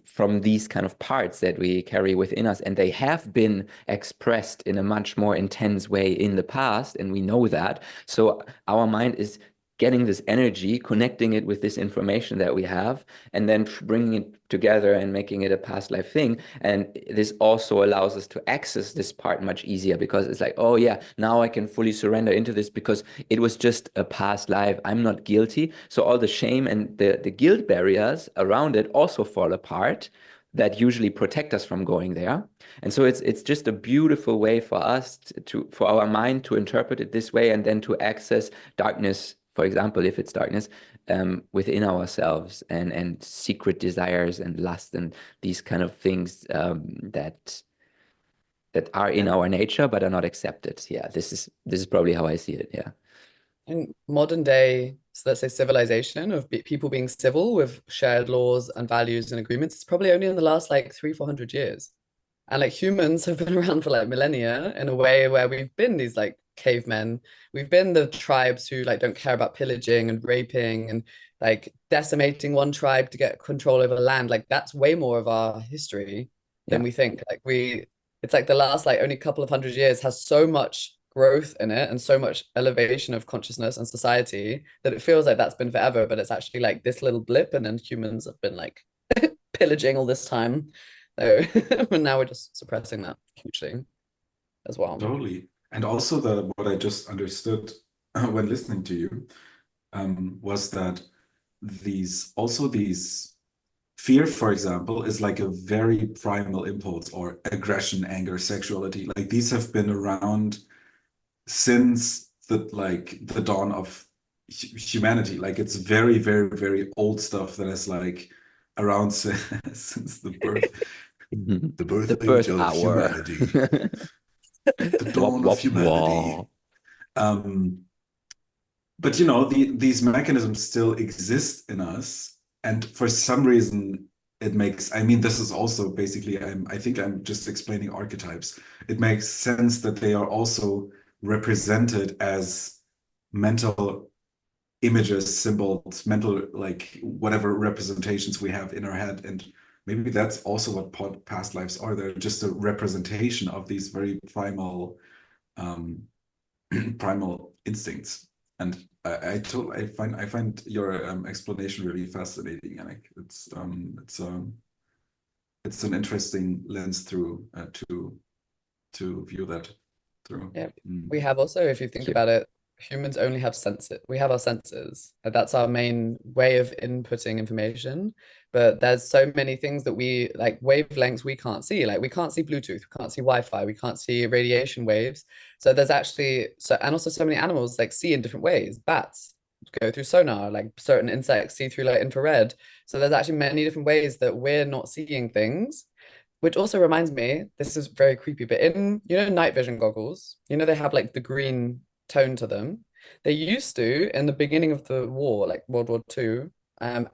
[SPEAKER 1] from these kind of parts that we carry within us. And they have been expressed in a much more intense way in the past, and we know that. So our mind is getting this energy, connecting it with this information that we have, and then bringing it together and making it a past life thing. And this also allows us to access this part much easier because it's like, oh yeah, now I can fully surrender into this because it was just a past life. I'm not guilty. So all the shame and the guilt barriers around it also fall apart that usually protect us from going there. And so it's just a beautiful way for us for our mind to interpret it this way and then to access darkness, for example, if it's darkness, within ourselves and secret desires and lust and these kind of things that are in
[SPEAKER 3] And
[SPEAKER 1] our nature but are not accepted. Yeah, this is probably how I see it. Yeah.
[SPEAKER 3] in modern day, so let's say civilization of people being civil with shared laws and values and agreements, it's probably only in the last like 300-400 years. And like humans have been around for like millennia in a way where we've been these like cavemen. We've been the tribes who like don't care about pillaging and raping and like decimating one tribe to get control over land. Like that's way more of our history than
[SPEAKER 1] Yeah.
[SPEAKER 3] we think. It's like the last like only couple of 100 years has so much growth in it and so much elevation of consciousness and society that it feels like that's been forever, but it's actually like this little blip, and then humans have been like pillaging all this time. So and now we're just suppressing that hugely as well.
[SPEAKER 2] Totally. And also what I just understood when listening to you was that these fear, for example, is like a very primal impulse, or aggression, anger, sexuality. Like these have been around since the dawn of humanity. Like it's very, very, very old stuff that is like around since the birth. The birth
[SPEAKER 1] The birth
[SPEAKER 2] age of
[SPEAKER 1] hour.
[SPEAKER 2] humanity, the
[SPEAKER 1] Wop,
[SPEAKER 2] dawn of
[SPEAKER 1] wop,
[SPEAKER 2] humanity.
[SPEAKER 1] wop.
[SPEAKER 2] But these mechanisms still exist in us, and for some reason it makes, I mean, this is also basically, I think I'm just explaining archetypes. It makes sense that they are also represented as mental images, symbols, mental, like whatever representations we have in our head. And maybe that's also what past lives are. They're just a representation of these very primal primal instincts. And I find your explanation really fascinating, Jannick. It's an interesting lens through to view that through.
[SPEAKER 3] Yeah, we have also, if you think
[SPEAKER 1] Cute.
[SPEAKER 3] about it, humans only have senses. We have our senses. And that's our main way of inputting information. But there's so many things that we like wavelengths we can't see. Like we can't see Bluetooth, we can't see Wi-Fi, we can't see radiation waves. So there's actually and also so many animals like see in different ways. Bats go through sonar, like certain insects see through like infrared. So there's actually many different ways that we're not seeing things, which also reminds me, this is very creepy, but in, night vision goggles, they have like the green tone to them. They used to, in the beginning of the war, like World War II,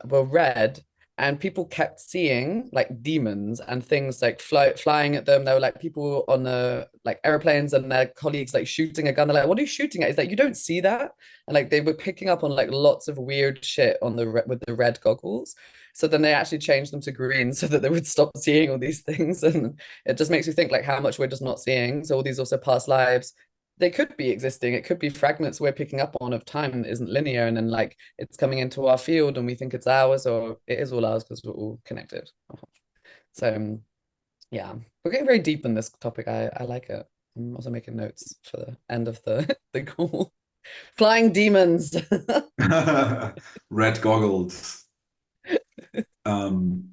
[SPEAKER 3] were red, and people kept seeing like demons and things like flying at them. There were like people on the like airplanes and their colleagues like shooting a gun. They're like, "What are you shooting at?" It's like, you don't see that. And like they were picking up on like lots of weird shit on with the red goggles. So then they actually changed them to green so that they would stop seeing all these things. And it just makes you think like how much we're just not seeing. So all these also past lives, they could be existing. It could be fragments we're picking up on of time that isn't linear. And then like it's coming into our field and we think it's ours, or it is all ours because we're all connected. So yeah, we're getting very deep in this topic. I like it. I'm also making notes for the end of the call. Flying demons.
[SPEAKER 2] Red goggles.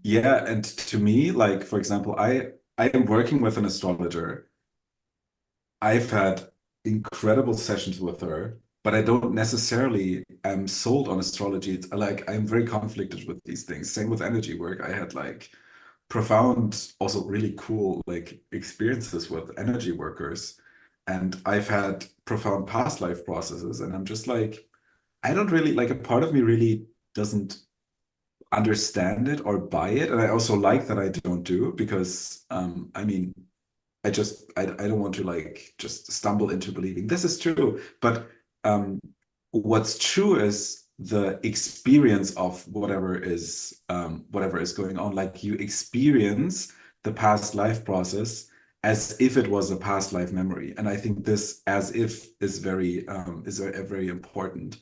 [SPEAKER 2] Yeah, and to me, like for example, I am working with an astrologer. I've had incredible sessions with her, but I don't necessarily am sold on astrology. It's like I'm very conflicted with these things. Same with energy work. I had like profound, also really cool like experiences with energy workers. And I've had profound past life processes, and I'm just like, I don't really like, a part of me really doesn't understand it or buy it. And I also like that I don't do, because I mean, I don't want to like just stumble into believing this is true. But what's true is the experience of whatever is going on. Like you experience the past life process as if it was a past life memory. And I think this as if is very important,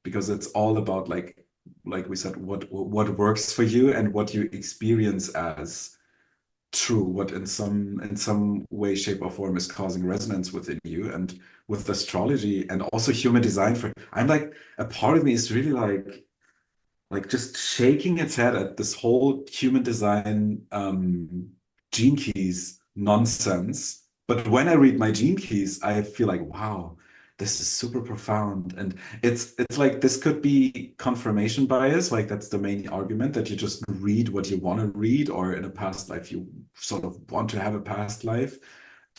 [SPEAKER 2] because it's all about like we said, what works for you and what you experience as true, what in some way, shape, or form is causing resonance within you. And with astrology and also human design, I'm like, a part of me is really like just shaking its head at this whole human design gene keys nonsense. But when I read my gene keys, I feel like, wow, this is super profound. And it's like this could be confirmation bias. Like that's the main argument, that you just read what you want to read, or in a past life you sort of want to have a past life.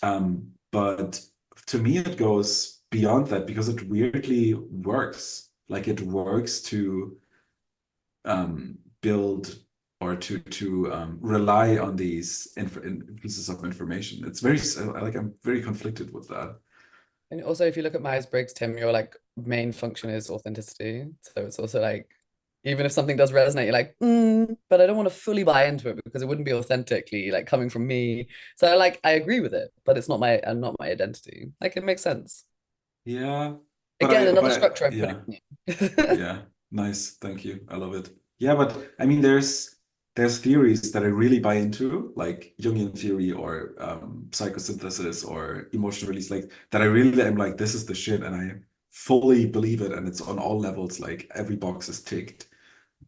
[SPEAKER 2] But to me, it goes beyond that, because it weirdly works. Like it works to build or to rely on these pieces of information. It's very like I'm very conflicted with that.
[SPEAKER 3] And also, if you look at Myers-Briggs, Tim, your like main function is authenticity. So it's also like, even if something does resonate, you're like, but I don't want to fully buy into it because it wouldn't be authentically like coming from me. So like, I agree with it, but it's not not my identity. Like, it makes sense.
[SPEAKER 2] Yeah,
[SPEAKER 3] Again, another
[SPEAKER 2] but
[SPEAKER 3] structure I'm
[SPEAKER 2] yeah,
[SPEAKER 3] putting on you.
[SPEAKER 2] yeah, nice, thank you, I love it. Yeah, but I mean, there's theories that I really buy into, like Jungian theory or psychosynthesis or emotional release, like that I really am like, this is the shit, and I fully believe it, and it's on all levels, like every box is ticked.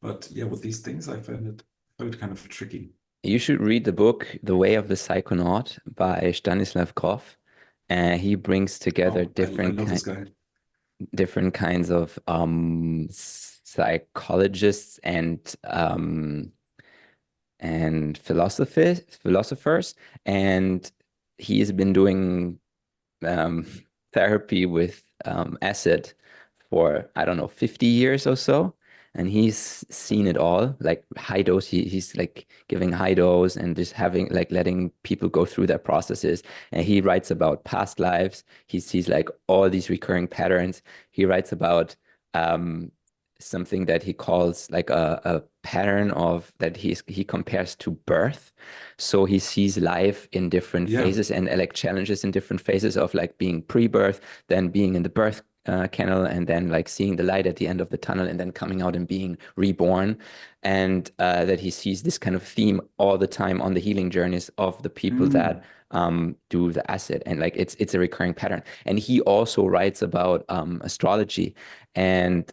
[SPEAKER 2] But yeah, with these things, find it kind of tricky.
[SPEAKER 1] You should read the book The Way of the Psychonaut by Stanislav Grof. He brings together
[SPEAKER 2] Oh, I love this guy.
[SPEAKER 1] different kinds of psychologists and and philosophers, and he has been doing um, therapy with acid for, I don't know, 50 years or so. And he's seen it all, like high dose. He's like giving high dose and just having like letting people go through their processes. And he writes about past lives. He sees like all these recurring patterns. He writes about um, something that he calls like a pattern of that he compares to birth. So he sees life in different
[SPEAKER 2] Yeah.
[SPEAKER 1] phases and like challenges in different phases of like being pre-birth, then being in the birth kennel, and then like seeing the light at the end of the tunnel, and then coming out and being reborn. And that he sees this kind of theme all the time on the healing journeys of the people that do the acid, and like it's a recurring pattern. And he also writes about astrology, and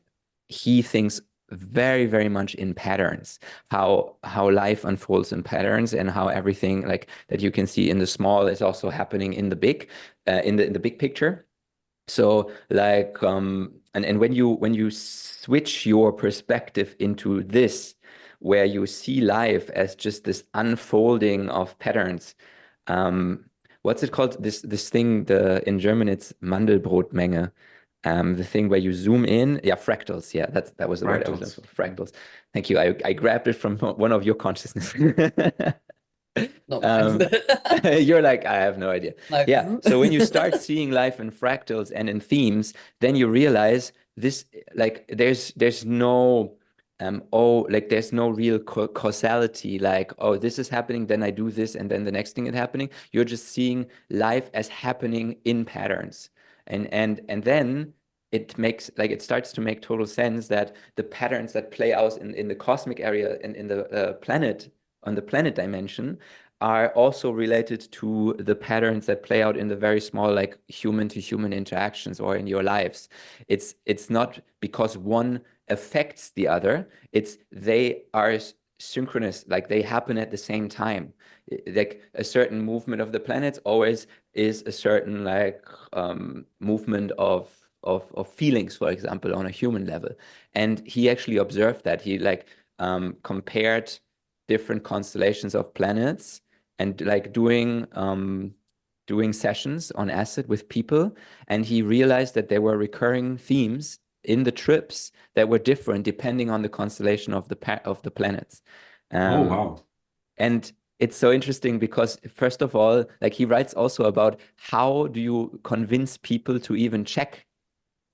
[SPEAKER 1] he thinks very, very much in patterns, how life unfolds in patterns, and how everything like that you can see in the small is also happening in the big, in the big picture. So like and when you switch your perspective into this, where you see life as just this unfolding of patterns, um what's it called, this thing, the in German it's Mandelbrotmenge, the thing where you zoom in, yeah, fractals, yeah, that was the word I was looking for,
[SPEAKER 2] Fractals.
[SPEAKER 1] fractals. Thank you. I grabbed it from one of your consciousness.
[SPEAKER 3] Not mine.
[SPEAKER 1] Um, you're like, I have no idea.
[SPEAKER 3] Like,
[SPEAKER 1] Yeah. So when you start seeing life in fractals and in themes, then you realize this, like, there's no, like there's no real causality. Like, oh, this is happening, then I do this, and then the next thing is happening. You're just seeing life as happening in patterns, and then it starts to make total sense that the patterns that play out in the cosmic area and in the planet, on the planet dimension, are also related to the patterns that play out in the very small, like human to human interactions or in your lives. It's not because one affects the other, it's they are synchronous, like they happen at the same time. Like a certain movement of the planets always is a certain like movement of feelings, for example, on a human level. And he actually observed that. He like compared different constellations of planets, and like doing sessions on acid with people, and he realized that there were recurring themes in the trips that were different depending on the constellation of the planets.
[SPEAKER 2] Oh,
[SPEAKER 1] Um,
[SPEAKER 2] wow.
[SPEAKER 1] and it's so interesting because, first of all, like he writes also about how do you convince people to even check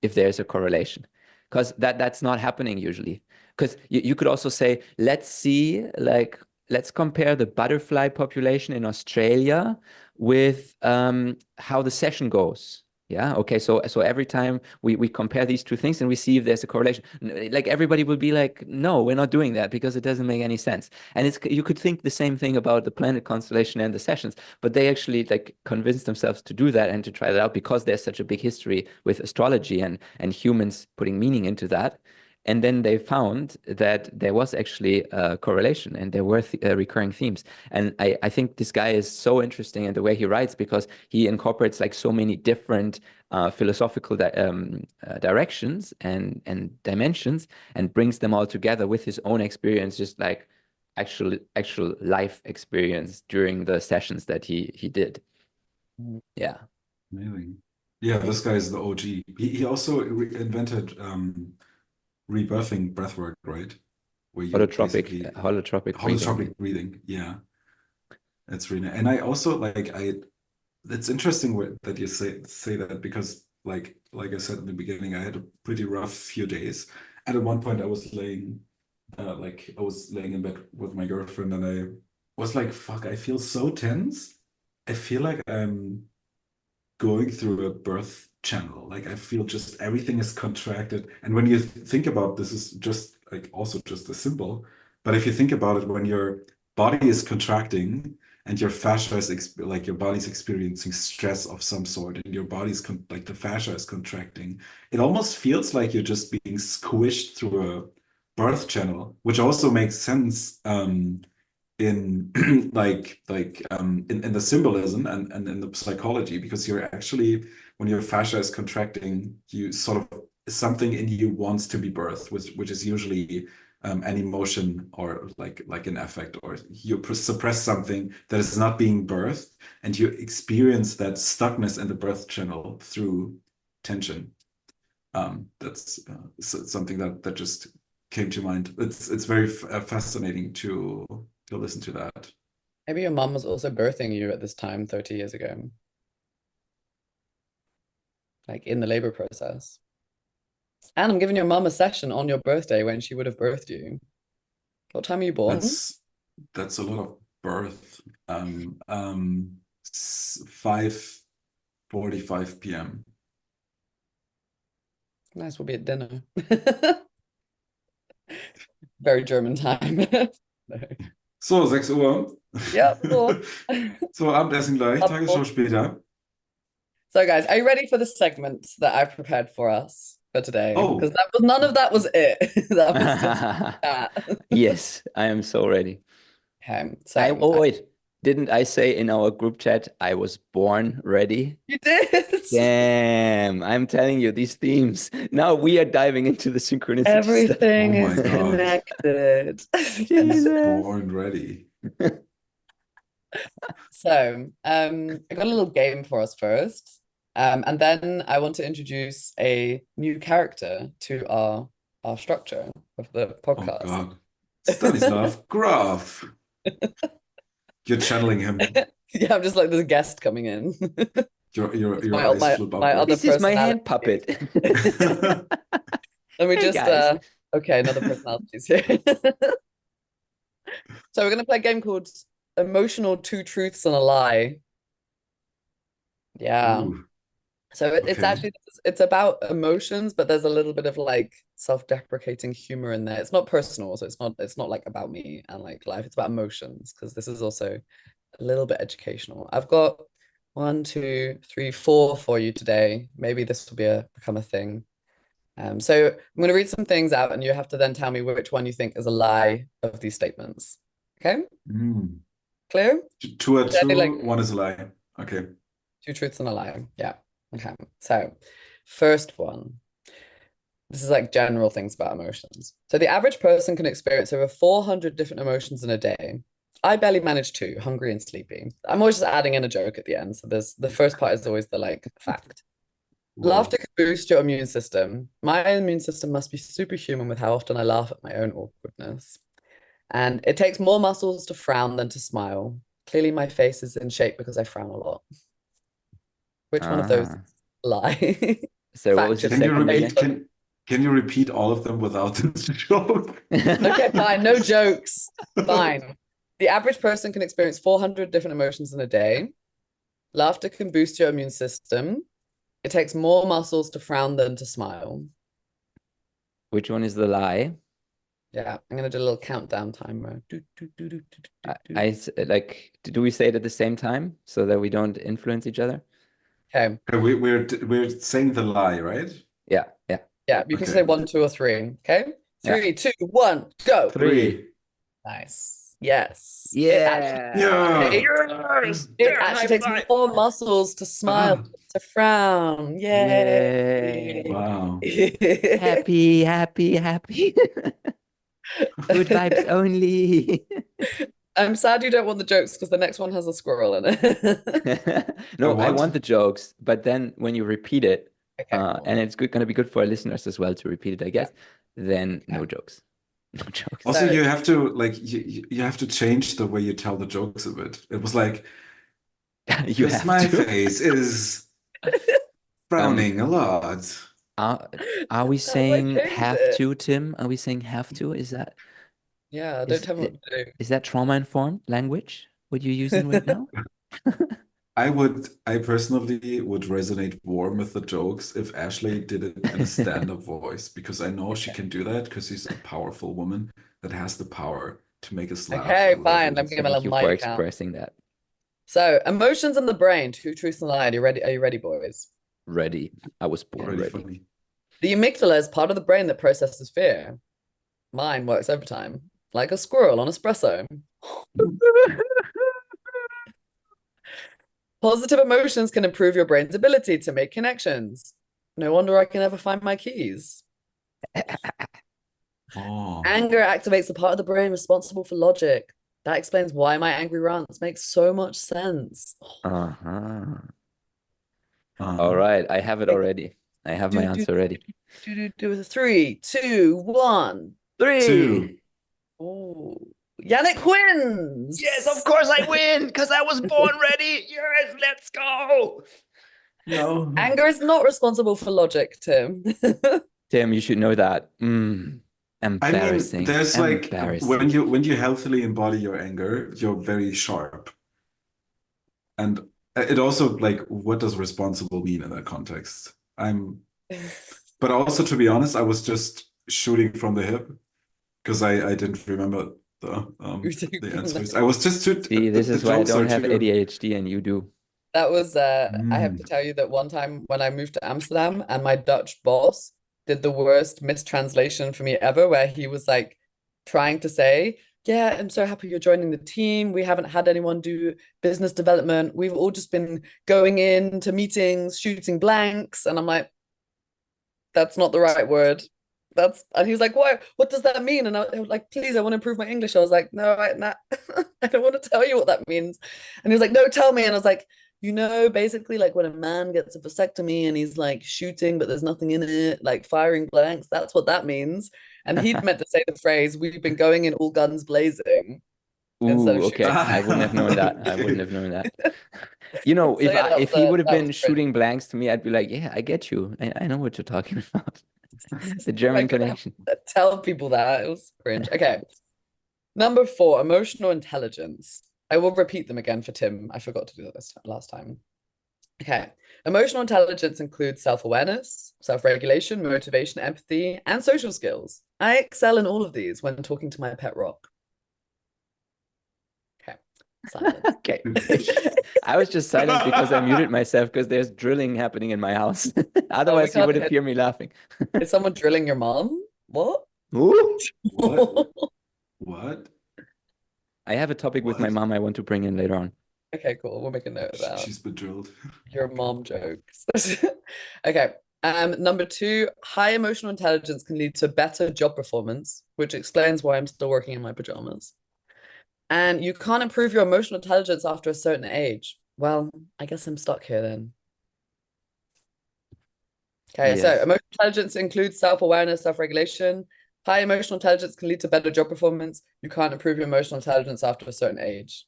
[SPEAKER 1] if there's a correlation, because that's not happening usually. Because you could also say, let's see, like, let's compare the butterfly population in Australia with how the session goes. Yeah. Okay. So every time we compare these two things and we see if there's a correlation, like everybody will be like, no, we're not doing that because it doesn't make any sense. And it's you could think the same thing about the planet constellation and the sessions, but they actually like convince themselves to do that and to try that out because there's such a big history with astrology and humans putting meaning into that. And then they found that there was actually a correlation and there were recurring themes. And I think this guy is so interesting in the way he writes because he incorporates like so many different philosophical directions and dimensions, and brings them all together with his own experience, just like actual life experience during the sessions that he did. Yeah.
[SPEAKER 2] Amazing. Yeah, this guy is the OG. He also invented rebirthing breathwork, right? Where you basically
[SPEAKER 1] Holotropic breathing.
[SPEAKER 2] holotropic breathing. Yeah, that's really. And I also like I. It's interesting that you say that because like I said in the beginning, I had a pretty rough few days. And at one point, I was laying in bed with my girlfriend, and I was like, "Fuck, I feel so tense. I feel like I'm going through a birth channel. Like I feel just everything is contracted. And when you think about this is just like also just a symbol, but if you think about it, when your body is contracting and your fascia is like your body's experiencing stress of some sort, and your body's like the fascia is contracting, it almost feels like you're just being squished through a birth channel, which also makes sense. In in the symbolism and in the psychology, because you're actually, when your fascia is contracting, you sort of, something in you wants to be birthed, which is usually an emotion or like an affect, or you suppress something that is not being birthed, and you experience that stuckness in the birth channel through tension. That's something that just came to mind. It's very fascinating to listen to that.
[SPEAKER 3] Maybe your mom was also birthing you at this time 30 years ago, like in the labor process. And I'm giving your mom a session on your birthday when she would have birthed you. What time are you born?
[SPEAKER 2] That's a lot of birth. 5:45 p.m.
[SPEAKER 3] Nice, we'll be at dinner. Very German time. No.
[SPEAKER 2] So, 6 Uhr.
[SPEAKER 3] Ja, so.
[SPEAKER 2] So, Abendessen gleich, Tagesschau später.
[SPEAKER 3] So, guys, are you ready for the segment that I've prepared for us for today?
[SPEAKER 2] Oh.
[SPEAKER 3] Because none of that was it. That was just that.
[SPEAKER 1] Yes, I am so ready.
[SPEAKER 3] Okay, so
[SPEAKER 1] wait, didn't I say in our group chat I was born ready?
[SPEAKER 3] you did.
[SPEAKER 1] Damn, I'm telling you, these themes. Now we are diving into the synchronicity
[SPEAKER 3] Everything
[SPEAKER 2] Oh my
[SPEAKER 3] is
[SPEAKER 2] God.
[SPEAKER 3] connected.
[SPEAKER 2] He's born ready.
[SPEAKER 3] So, I got a little game for us first. And then I want to introduce a new character to our structure of the
[SPEAKER 2] Oh
[SPEAKER 3] podcast.
[SPEAKER 2] God. Stanislav Graf. You're channeling him.
[SPEAKER 3] Yeah, I'm just like there's a guest coming in.
[SPEAKER 2] Your
[SPEAKER 3] my-
[SPEAKER 2] eyes
[SPEAKER 3] my-
[SPEAKER 2] flip
[SPEAKER 3] my
[SPEAKER 2] upwards.
[SPEAKER 3] other
[SPEAKER 1] This is my hand
[SPEAKER 3] personality.
[SPEAKER 1] puppet.
[SPEAKER 3] Let me
[SPEAKER 1] Hey,
[SPEAKER 3] just
[SPEAKER 1] guys.
[SPEAKER 3] okay, another personality's here. So we're gonna play a game called Emotional Two Truths and a Lie. Yeah.
[SPEAKER 2] Ooh,
[SPEAKER 3] So it's
[SPEAKER 2] okay.
[SPEAKER 3] actually it's about emotions, but there's a little bit of like self-deprecating humor in there. It's not personal, so it's not like about me and like life. It's about emotions because this is also a little bit educational. I've got 1, 2, 3, 4 for you today. Maybe this will become a thing. So I'm going to read some things out, and you have to then tell me which one you think is a lie of these statements. Okay,
[SPEAKER 2] Mm.
[SPEAKER 3] clear?
[SPEAKER 2] Two are
[SPEAKER 3] Yeah,
[SPEAKER 2] true,
[SPEAKER 3] like-
[SPEAKER 2] one is a lie. Okay.
[SPEAKER 3] 2 truths and a lie. Yeah. Okay. So, first one. This is like general things about emotions. So the average person can experience over 400 different emotions in a day. I barely manage 2, hungry and sleepy. I'm always just adding in a joke at the end. So there's the first part is always the like fact.
[SPEAKER 2] Whoa.
[SPEAKER 3] Laughter can boost your immune system. My immune system must be superhuman with how often I laugh at my own awkwardness. And it takes more muscles to frown than to smile. Clearly, my face is in shape because I frown a lot. Which one of those
[SPEAKER 1] Ah.
[SPEAKER 3] lie?
[SPEAKER 1] So what was the
[SPEAKER 3] Fact,
[SPEAKER 2] Can you
[SPEAKER 1] second
[SPEAKER 2] repeat?
[SPEAKER 1] again?
[SPEAKER 2] Can you repeat all of them without the joke?
[SPEAKER 3] Okay, fine. No jokes. Fine. The average person can experience 400 different emotions in a day. Laughter can boost your immune system. It takes more muscles to frown than to smile.
[SPEAKER 1] Which one is the lie?
[SPEAKER 3] Yeah, I'm gonna do a little countdown timer.
[SPEAKER 1] Like, do we say it at the same time so that we don't influence each other?
[SPEAKER 3] Okay.
[SPEAKER 2] Okay, we're saying the lie, right?
[SPEAKER 1] Yeah.
[SPEAKER 3] Yeah, you can
[SPEAKER 2] Okay.
[SPEAKER 3] say 1, 2, or 3. Okay.
[SPEAKER 1] Yeah.
[SPEAKER 3] 3, 2, 1, go.
[SPEAKER 2] 3.
[SPEAKER 3] Nice. Yes.
[SPEAKER 1] Yeah.
[SPEAKER 3] It actually takes more muscles to smile, to frown. Yay.
[SPEAKER 2] Wow.
[SPEAKER 1] Happy. Good vibes only.
[SPEAKER 3] I'm sad you don't want the jokes because the next one has a squirrel in it.
[SPEAKER 1] No, I
[SPEAKER 2] what?
[SPEAKER 1] want the jokes, but then when you repeat it,
[SPEAKER 3] Okay, cool.
[SPEAKER 1] and it's going to be good for our listeners as well to repeat it, I guess, then no jokes. No jokes.
[SPEAKER 2] Also,
[SPEAKER 3] So-
[SPEAKER 2] you have to you have to change the way you tell the jokes a bit. It was like,
[SPEAKER 1] You
[SPEAKER 2] because
[SPEAKER 1] have
[SPEAKER 2] my
[SPEAKER 1] to.
[SPEAKER 2] face is frowning a lot.
[SPEAKER 1] Are we saying
[SPEAKER 3] change
[SPEAKER 1] have
[SPEAKER 3] it.
[SPEAKER 1] to, Tim? Are we saying have to? Is that
[SPEAKER 3] Yeah,
[SPEAKER 1] Is
[SPEAKER 3] don't tell me what to do.
[SPEAKER 1] is that trauma-informed language? What you're using right now?
[SPEAKER 2] I personally would resonate warm with the jokes if Ashley did it in a stand-up voice, because I know she can do that because she's a powerful woman that has the power to make us laugh.
[SPEAKER 3] Okay,
[SPEAKER 2] whoever
[SPEAKER 3] fine.
[SPEAKER 2] it
[SPEAKER 3] Let me
[SPEAKER 2] is.
[SPEAKER 3] give a
[SPEAKER 1] Thank
[SPEAKER 3] little
[SPEAKER 1] you for
[SPEAKER 3] mic count.
[SPEAKER 1] expressing that.
[SPEAKER 3] So, emotions in the brain, 2 truths and a lie. Are you ready? Are you ready, boys?
[SPEAKER 1] Ready. I was born
[SPEAKER 2] Really
[SPEAKER 1] ready.
[SPEAKER 2] funny.
[SPEAKER 3] The amygdala is part of the brain that processes fear. Mine works overtime, like a squirrel on espresso. Positive emotions can improve your brain's ability to make connections. No wonder I can never find my keys.
[SPEAKER 2] Oh.
[SPEAKER 3] Anger activates the part of the brain responsible for logic. That explains why my angry rants make so much sense.
[SPEAKER 1] Uh-huh.
[SPEAKER 2] Uh,
[SPEAKER 1] All right, I have it already. I have my
[SPEAKER 3] Do, do,
[SPEAKER 1] answer ready.
[SPEAKER 3] do. 3, 2, 1.
[SPEAKER 1] 3.
[SPEAKER 2] 2.
[SPEAKER 3] Oh, Jannick wins.
[SPEAKER 1] Yes, of course I win because I was born ready. Yes, let's go.
[SPEAKER 2] No.
[SPEAKER 3] Anger is not responsible for logic, Tim.
[SPEAKER 1] Tim, you should know that.
[SPEAKER 2] I mean,
[SPEAKER 1] Embarrassing.
[SPEAKER 2] there's like
[SPEAKER 1] Embarrassing.
[SPEAKER 2] when you healthily embody your anger, you're very sharp. And it also like what does responsible mean in that context? But also to be honest, I was just shooting from the hip because I didn't remember the answers. I was just too
[SPEAKER 1] See, this is why I don't have ADHD and you do.
[SPEAKER 3] That was I have to tell you that one time when I moved to Amsterdam and my Dutch boss did the worst mistranslation for me ever, where he was like trying to say, yeah, I'm so happy you're joining the team. We haven't had anyone do business development. We've all just been going into meetings, shooting blanks. And I'm like, that's not the right word. And he was like, what does that mean? And I was like, please, I want to improve my English. I was like, no, I don't want to tell you what that means. And he was like, no, tell me. And I was like, basically like when a man gets a vasectomy and he's like shooting, but there's nothing in it, like firing blanks, that's what that means. And he'd meant to say the phrase, we've been going in all guns blazing.
[SPEAKER 1] Ooh, okay. I wouldn't have known that. I wouldn't have known that. You know,
[SPEAKER 3] So yeah,
[SPEAKER 1] if he would have been
[SPEAKER 3] was
[SPEAKER 1] shooting blanks to me, I'd be like, yeah, I get you. I know what you're talking about. The German connection.
[SPEAKER 3] Tell people that. It was cringe. Okay. Number 4, emotional intelligence. I will repeat them again for Tim. I forgot to do that last time. Okay. Emotional intelligence includes self-awareness, self-regulation, motivation, empathy, and social skills. I excel in all of these when talking to my pet rock. Okay. Silence.
[SPEAKER 1] Okay. I was just silent because I muted myself because there's drilling happening in my house. Otherwise, you would have heard me laughing.
[SPEAKER 3] Is someone drilling your mom? What?
[SPEAKER 1] Ooh.
[SPEAKER 2] What?
[SPEAKER 1] I have a topic with my mom I want to bring in later on.
[SPEAKER 3] Okay, cool. We'll make a note of that.
[SPEAKER 2] She's been drilled.
[SPEAKER 3] Your mom jokes. Okay. Number 2, high emotional intelligence can lead to better job performance, which explains why I'm still working in my pajamas. And you can't improve your emotional intelligence after a certain age. Well, I guess I'm stuck here then. Okay,
[SPEAKER 1] Yes.
[SPEAKER 3] so emotional intelligence includes self-awareness, self-regulation. High emotional intelligence can lead to better job performance. You can't improve your emotional intelligence after a certain age.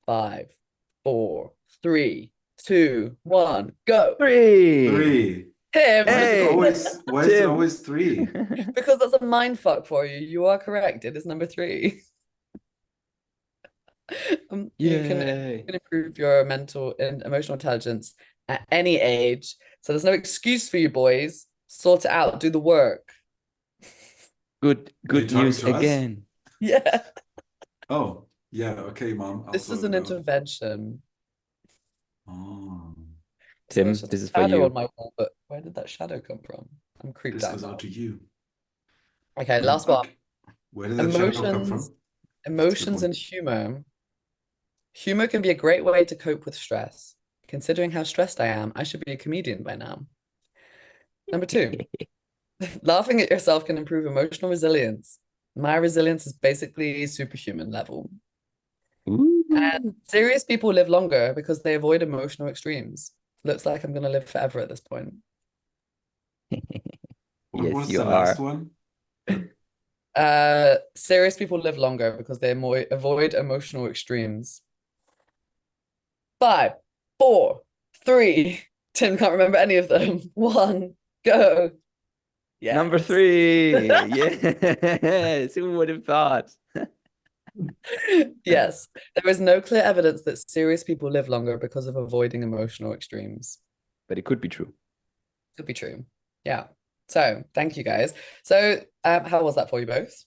[SPEAKER 3] 5, 4, 3, 2, 1, go.
[SPEAKER 1] 3.
[SPEAKER 3] Tim.
[SPEAKER 1] Hey.
[SPEAKER 2] Why is it always 3?
[SPEAKER 3] Because that's a mind fuck for you. You are correct. It is number 3. You can improve your mental and emotional intelligence at any age. So there's no excuse for you, boys. Sort it out. Do the work.
[SPEAKER 1] Good news again.
[SPEAKER 3] Yeah.
[SPEAKER 2] Oh, yeah. Okay, Mom.
[SPEAKER 3] This is an intervention.
[SPEAKER 2] Oh.
[SPEAKER 1] Tim,
[SPEAKER 3] So
[SPEAKER 1] this is for you.
[SPEAKER 3] On my wall, but where did that shadow come from? I'm creeped out.
[SPEAKER 2] This goes out to you.
[SPEAKER 3] Okay, last one.
[SPEAKER 2] Where did that shadow come from?
[SPEAKER 3] Emotions and humor. Humor can be a great way to cope with stress. Considering how stressed I am, I should be a comedian by now. Number 2, laughing at yourself can improve emotional resilience. My resilience is basically superhuman level.
[SPEAKER 1] Ooh.
[SPEAKER 3] And serious people live longer because they avoid emotional extremes. Looks like I'm going to live forever at this point.
[SPEAKER 2] What was the last one?
[SPEAKER 3] Serious people live longer because they avoid emotional extremes. 5, 4, 3. Tim can't remember any of them. 1, go.
[SPEAKER 1] Yeah. Number 3. Yes. Who would have thought?
[SPEAKER 3] Yes. There is no clear evidence that serious people live longer because of avoiding emotional extremes.
[SPEAKER 1] But it could be true.
[SPEAKER 3] Could be true. Yeah. So thank you guys. So how was that for you both?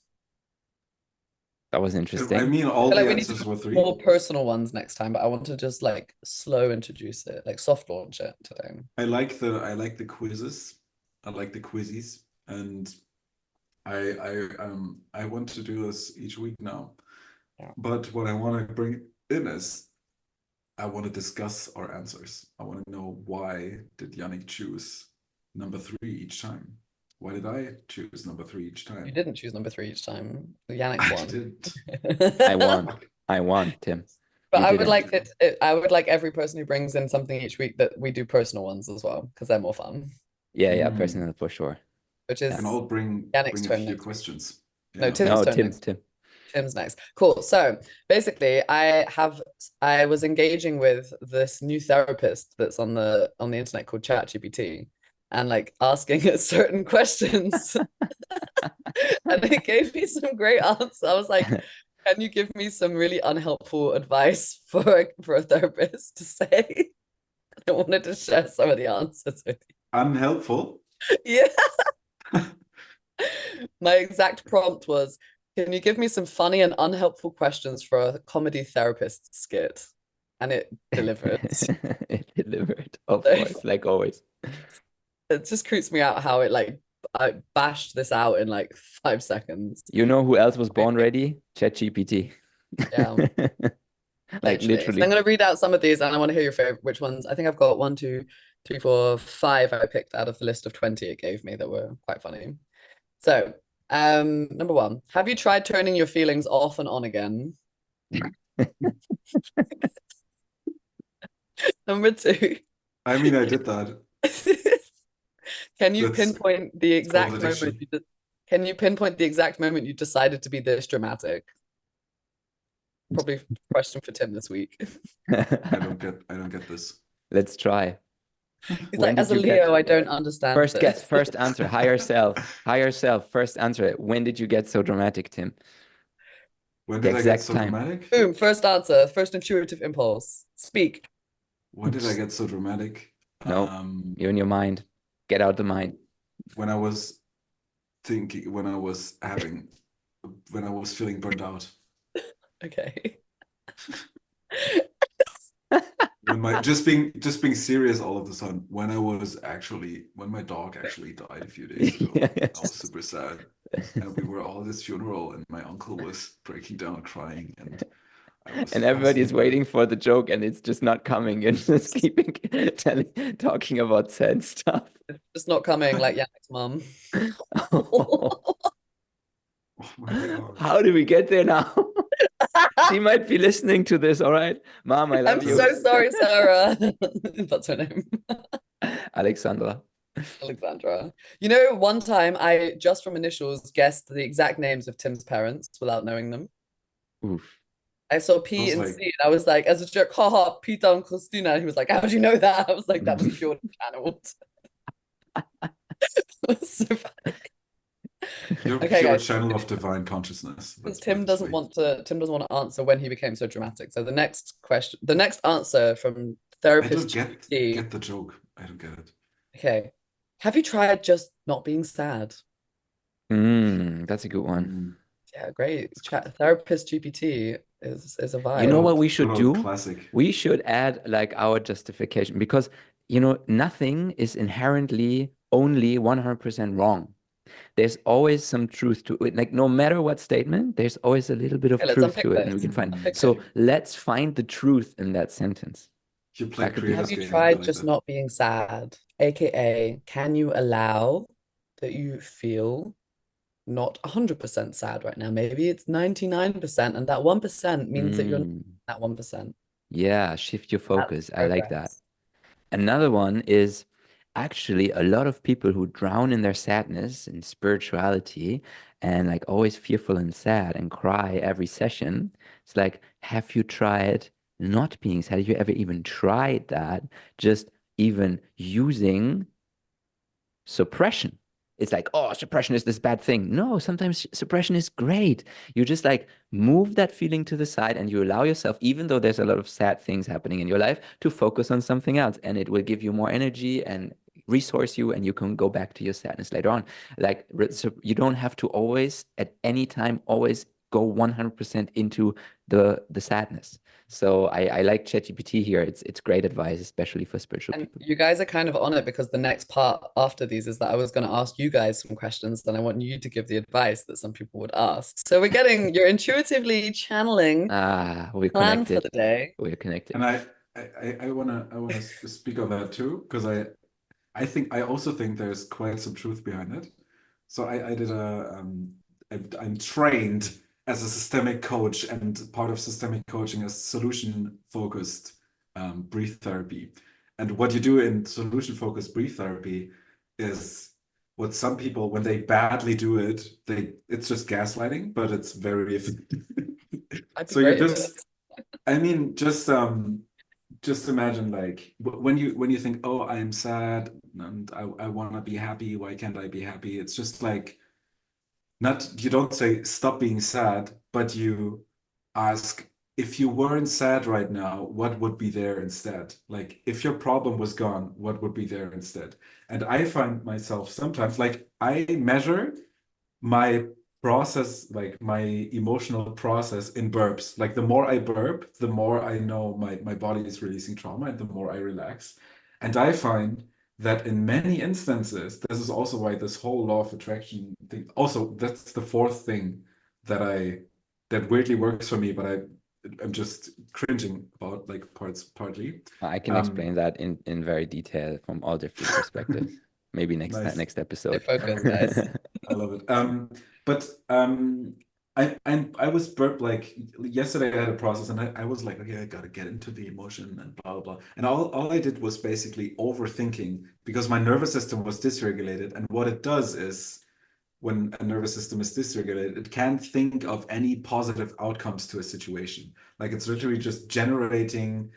[SPEAKER 1] That was interesting.
[SPEAKER 2] I mean, all the answers were 3.
[SPEAKER 3] More personal ones next time, but I want to just like slow introduce it, like soft launch it today.
[SPEAKER 2] I like the quizzes. I like the quizzes, and I want to do this each week now.
[SPEAKER 3] Yeah.
[SPEAKER 2] But what I want to bring in is I want to discuss our answers. I want to know why did Jannick choose number 3 each time. Why did I choose number 3 each time?
[SPEAKER 3] You didn't choose number 3 each time. Jannick
[SPEAKER 2] I
[SPEAKER 3] won.
[SPEAKER 2] didn't.
[SPEAKER 1] I won, Tim.
[SPEAKER 3] But
[SPEAKER 1] You
[SPEAKER 3] I would
[SPEAKER 1] didn't.
[SPEAKER 3] like it. I would like every person who brings in something each week that we do personal ones as well, because they're more fun.
[SPEAKER 1] Yeah,
[SPEAKER 2] Mm.
[SPEAKER 1] personal for sure.
[SPEAKER 3] Which is
[SPEAKER 2] And I'll bring
[SPEAKER 3] Jannick's
[SPEAKER 2] a
[SPEAKER 3] turn
[SPEAKER 2] few
[SPEAKER 3] next week.
[SPEAKER 2] questions.
[SPEAKER 3] No,
[SPEAKER 2] Yeah.
[SPEAKER 3] Tim's
[SPEAKER 1] No,
[SPEAKER 3] turn
[SPEAKER 1] Tim,
[SPEAKER 3] next.
[SPEAKER 1] Tim.
[SPEAKER 3] Tim's next. Cool. So basically, I was engaging with this new therapist that's on the internet called ChatGPT, and like asking it certain questions, and it gave me some great answers. I was like, "Can you give me some really unhelpful advice for a therapist to say?" I wanted to share some of the answers with
[SPEAKER 2] Unhelpful?
[SPEAKER 3] you. Yeah. My exact prompt was, can you give me some funny and unhelpful questions for a comedy therapist skit? And it delivered.
[SPEAKER 1] It delivered, of course, like always.
[SPEAKER 3] It just creeps me out how it like I bashed this out in like 5 seconds.
[SPEAKER 1] You know who else was born ready? ChatGPT.
[SPEAKER 3] Yeah.
[SPEAKER 1] Like literally.
[SPEAKER 3] So I'm gonna read out some of these and I want to hear your favorite which ones. I think I've got 1, 2, 3, 4, 5 I picked out of the list of 20 it gave me that were quite funny. So number 1, have you tried turning your feelings off and on again? Number 2.
[SPEAKER 2] I mean, I did that.
[SPEAKER 3] Can you
[SPEAKER 2] That's
[SPEAKER 3] pinpoint the exact
[SPEAKER 2] called
[SPEAKER 3] moment
[SPEAKER 2] addiction.
[SPEAKER 3] can you pinpoint the exact moment you decided to be this dramatic? Probably a question for Tim this week.
[SPEAKER 2] I don't get this.
[SPEAKER 1] Let's try.
[SPEAKER 3] He's
[SPEAKER 1] When
[SPEAKER 3] like, as a
[SPEAKER 1] did you get-
[SPEAKER 3] Leo, I don't understand
[SPEAKER 1] First
[SPEAKER 3] this.
[SPEAKER 1] guess, first answer, higher self, first answer. When did you get so dramatic, Tim?
[SPEAKER 2] When
[SPEAKER 1] The
[SPEAKER 2] did I get
[SPEAKER 1] exact
[SPEAKER 2] so
[SPEAKER 1] time.
[SPEAKER 2] dramatic?
[SPEAKER 3] Boom, first answer, first intuitive impulse. Speak.
[SPEAKER 2] When did I get so dramatic?
[SPEAKER 1] No, you're in your mind. Get out the mind.
[SPEAKER 2] When I was thinking, when I was feeling burned out.
[SPEAKER 3] Okay.
[SPEAKER 2] When just being serious all of a sudden. When my dog actually died a few days ago.
[SPEAKER 1] Yes.
[SPEAKER 2] I was super sad. And we were all at his funeral and my uncle was breaking down crying and
[SPEAKER 1] And everybody's waiting for the joke and it's just not coming and just keeping talking about sad stuff.
[SPEAKER 3] It's just not coming like Jannick's mum.
[SPEAKER 2] Oh my God.
[SPEAKER 1] How do we get there now? She might be listening to this, all right? Mom, I love
[SPEAKER 3] I'm
[SPEAKER 1] you.
[SPEAKER 3] so sorry, Sarah. That's her name.
[SPEAKER 1] Alexandra.
[SPEAKER 3] Alexandra. You know, one time I just from initials guessed the exact names of Tim's parents without knowing them.
[SPEAKER 1] Oof.
[SPEAKER 3] I saw P and C, and I was like, as a joke, haha, Peter and Christina. And he was like, how do you know that? I was like, that was pure channeled. So funny.
[SPEAKER 2] You're
[SPEAKER 3] Okay,
[SPEAKER 2] pure
[SPEAKER 3] guys.
[SPEAKER 2] channel of divine consciousness.
[SPEAKER 3] Because Tim doesn't want to answer when he became so dramatic. So the next answer from therapist
[SPEAKER 2] I don't get the joke. I don't get it.
[SPEAKER 3] Okay. Have you tried just not being sad?
[SPEAKER 1] That's a good one.
[SPEAKER 3] Yeah, great. Therapist GPT is a vibe.
[SPEAKER 1] You know what we should do?
[SPEAKER 2] Classic.
[SPEAKER 1] We should add like our justification because, you know, nothing is inherently only 100% wrong. There's always some truth to it. Like no matter what statement, there's always a little bit of truth to it, and we can find. So let's find the truth in that sentence.
[SPEAKER 2] You play
[SPEAKER 3] Have you tried just not being sad? AKA, can you allow that you feel not 100% sad right now? Maybe it's 99%, and that 1% means that you're not that 1%.
[SPEAKER 1] Yeah, shift your focus. I like that. Another one is actually a lot of people who drown in their sadness and spirituality and like always fearful and sad and cry every session. It's like, have you tried not being sad? Have you ever even tried that? Just even using suppression. It's like, oh, suppression is this bad thing. No, sometimes suppression is great. You just like move that feeling to the side and you allow yourself, even though there's a lot of sad things happening in your life, to focus on something else. And it will give you more energy and resource you, and you can go back to your sadness later on. Like, so you don't have to always, at any time, always go 100% into the sadness. So I like ChatGPT here. It's great advice, especially for spiritual people.
[SPEAKER 3] You guys are kind of on it because the next part after these is that I was going to ask you guys some questions, then I want you to give the advice that some people would ask. So you're intuitively channeling
[SPEAKER 1] we're
[SPEAKER 3] plan
[SPEAKER 1] connected
[SPEAKER 3] for the day.
[SPEAKER 1] We're connected.
[SPEAKER 2] And I wanna speak on that too, because I also think there's quite some truth behind it. So I did I'm trained as a systemic coach, and part of systemic coaching is solution focused breathe therapy. And what you do in solution focused breathe therapy is what some people, when they badly do it, it's just gaslighting, but it's very effective.
[SPEAKER 3] I'd be
[SPEAKER 2] So you're
[SPEAKER 3] great at it.
[SPEAKER 2] just, I mean, just imagine like when you think, oh, I'm sad and I want to be happy. Why can't I be happy? It's just like not you don't say stop being sad, but you ask if you weren't sad right now, what would be there instead? Like if your problem was gone, what would be there instead? And I find myself sometimes like I measure my process, like my emotional process in burps. Like the more I burp, the more I know my body is releasing trauma and the more I relax. And I find that in many instances, this is also why this whole law of attraction thing, also that's the fourth thing that weirdly works for me, but I'm just cringing about like partly.
[SPEAKER 1] I can explain that in very detail from all different perspectives. Maybe
[SPEAKER 2] Nice.
[SPEAKER 1] next episode.
[SPEAKER 3] Stay focused, guys.
[SPEAKER 2] I love it. But I was burped like yesterday. I had a process, and I was like, okay, I gotta get into the emotion and blah blah blah. And all I did was basically overthinking because my nervous system was dysregulated. And what it does is, when a nervous system is dysregulated, it can't think of any positive outcomes to a situation. Like it's literally just generating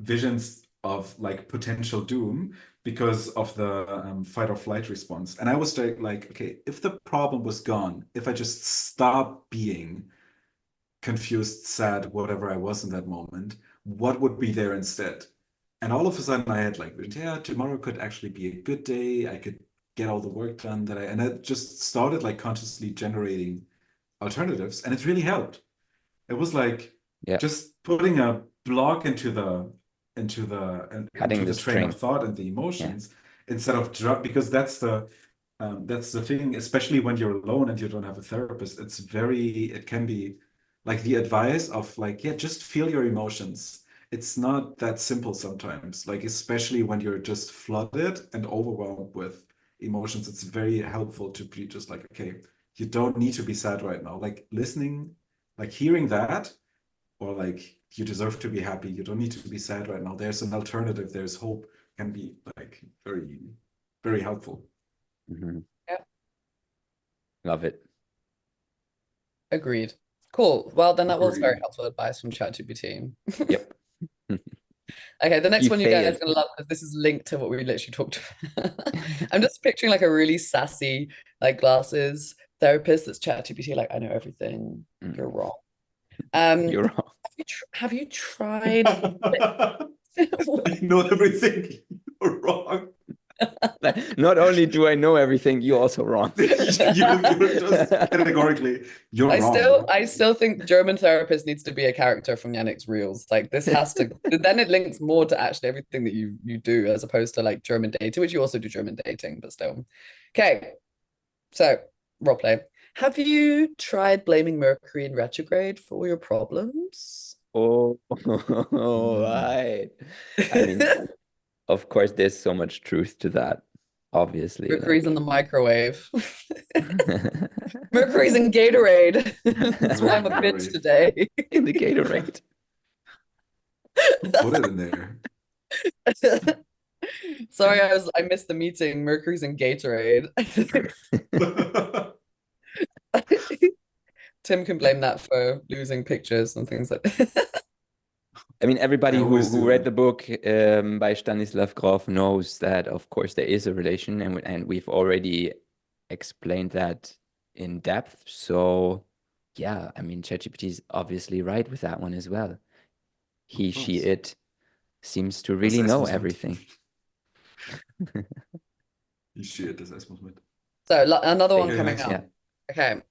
[SPEAKER 2] visions of like potential doom because of the fight or flight response. And I was like, okay, if the problem was gone, if I just stop being confused, sad, whatever I was in that moment, what would be there instead? And all of a sudden I had like, yeah, tomorrow could actually be a good day. I could get all the work done and I just started like consciously generating alternatives, and it really helped. It was like just putting a block into the
[SPEAKER 1] Cutting the
[SPEAKER 2] train of
[SPEAKER 1] string.
[SPEAKER 2] thought and the emotions instead of because that's the thing, especially when you're alone and you don't have a therapist. It can be like the advice of like, yeah, just feel your emotions. It's not that simple sometimes, like especially when you're just flooded and overwhelmed with emotions. It's very helpful to be just like, okay, you don't need to be sad right now. Like listening, like hearing that, or like you deserve to be happy. You don't need to be sad right now. There's an alternative. There's hope. Can be like very, very helpful.
[SPEAKER 1] Mhm.
[SPEAKER 3] Yeah.
[SPEAKER 1] Love it.
[SPEAKER 3] Agreed. Cool. Well, then that was very
[SPEAKER 2] Agreed.
[SPEAKER 3] helpful advice from ChatGPT.
[SPEAKER 1] Yep.
[SPEAKER 3] Okay, the next
[SPEAKER 1] You
[SPEAKER 3] one you guys are
[SPEAKER 1] failed.
[SPEAKER 3] gonna love because this is linked to what we literally talked about. I'm just picturing like a really sassy, like glasses therapist that's ChatGPT, like, I know everything. You're wrong.
[SPEAKER 1] You're wrong.
[SPEAKER 3] Have you tried?
[SPEAKER 2] I know everything. You're wrong.
[SPEAKER 1] Not only do I know everything, you're also wrong.
[SPEAKER 2] You're just categorically, you're wrong.
[SPEAKER 3] I still think German therapist needs to be a character from Jannick's reels. Like this has to, then it links more to actually everything that you do as opposed to like German dating, which you also do German dating, but still. Okay, so role play. Have you tried blaming Mercury in retrograde for all your problems?
[SPEAKER 1] Oh, right. I mean, of course, there's so much truth to that, obviously.
[SPEAKER 3] Mercury's in the microwave. Mercury's in Gatorade. That's why I'm a bitch today.
[SPEAKER 1] In the Gatorade.
[SPEAKER 2] Who put it in there?
[SPEAKER 3] Sorry, I missed the meeting. Mercury's in Gatorade. Tim can blame that for losing pictures and things like that.
[SPEAKER 1] I mean, everybody who read
[SPEAKER 2] that.
[SPEAKER 1] the book by Stanislav Grof knows that, of course, there is a relation, and we've already explained that in depth. So, yeah, I mean, ChatGPT is obviously right with that one as well. He, she, it seems to really know everything.
[SPEAKER 2] He, she, it, das muss mit.
[SPEAKER 3] So, another one
[SPEAKER 2] Okay,
[SPEAKER 3] coming
[SPEAKER 2] next
[SPEAKER 3] up.
[SPEAKER 2] one.
[SPEAKER 3] Okay.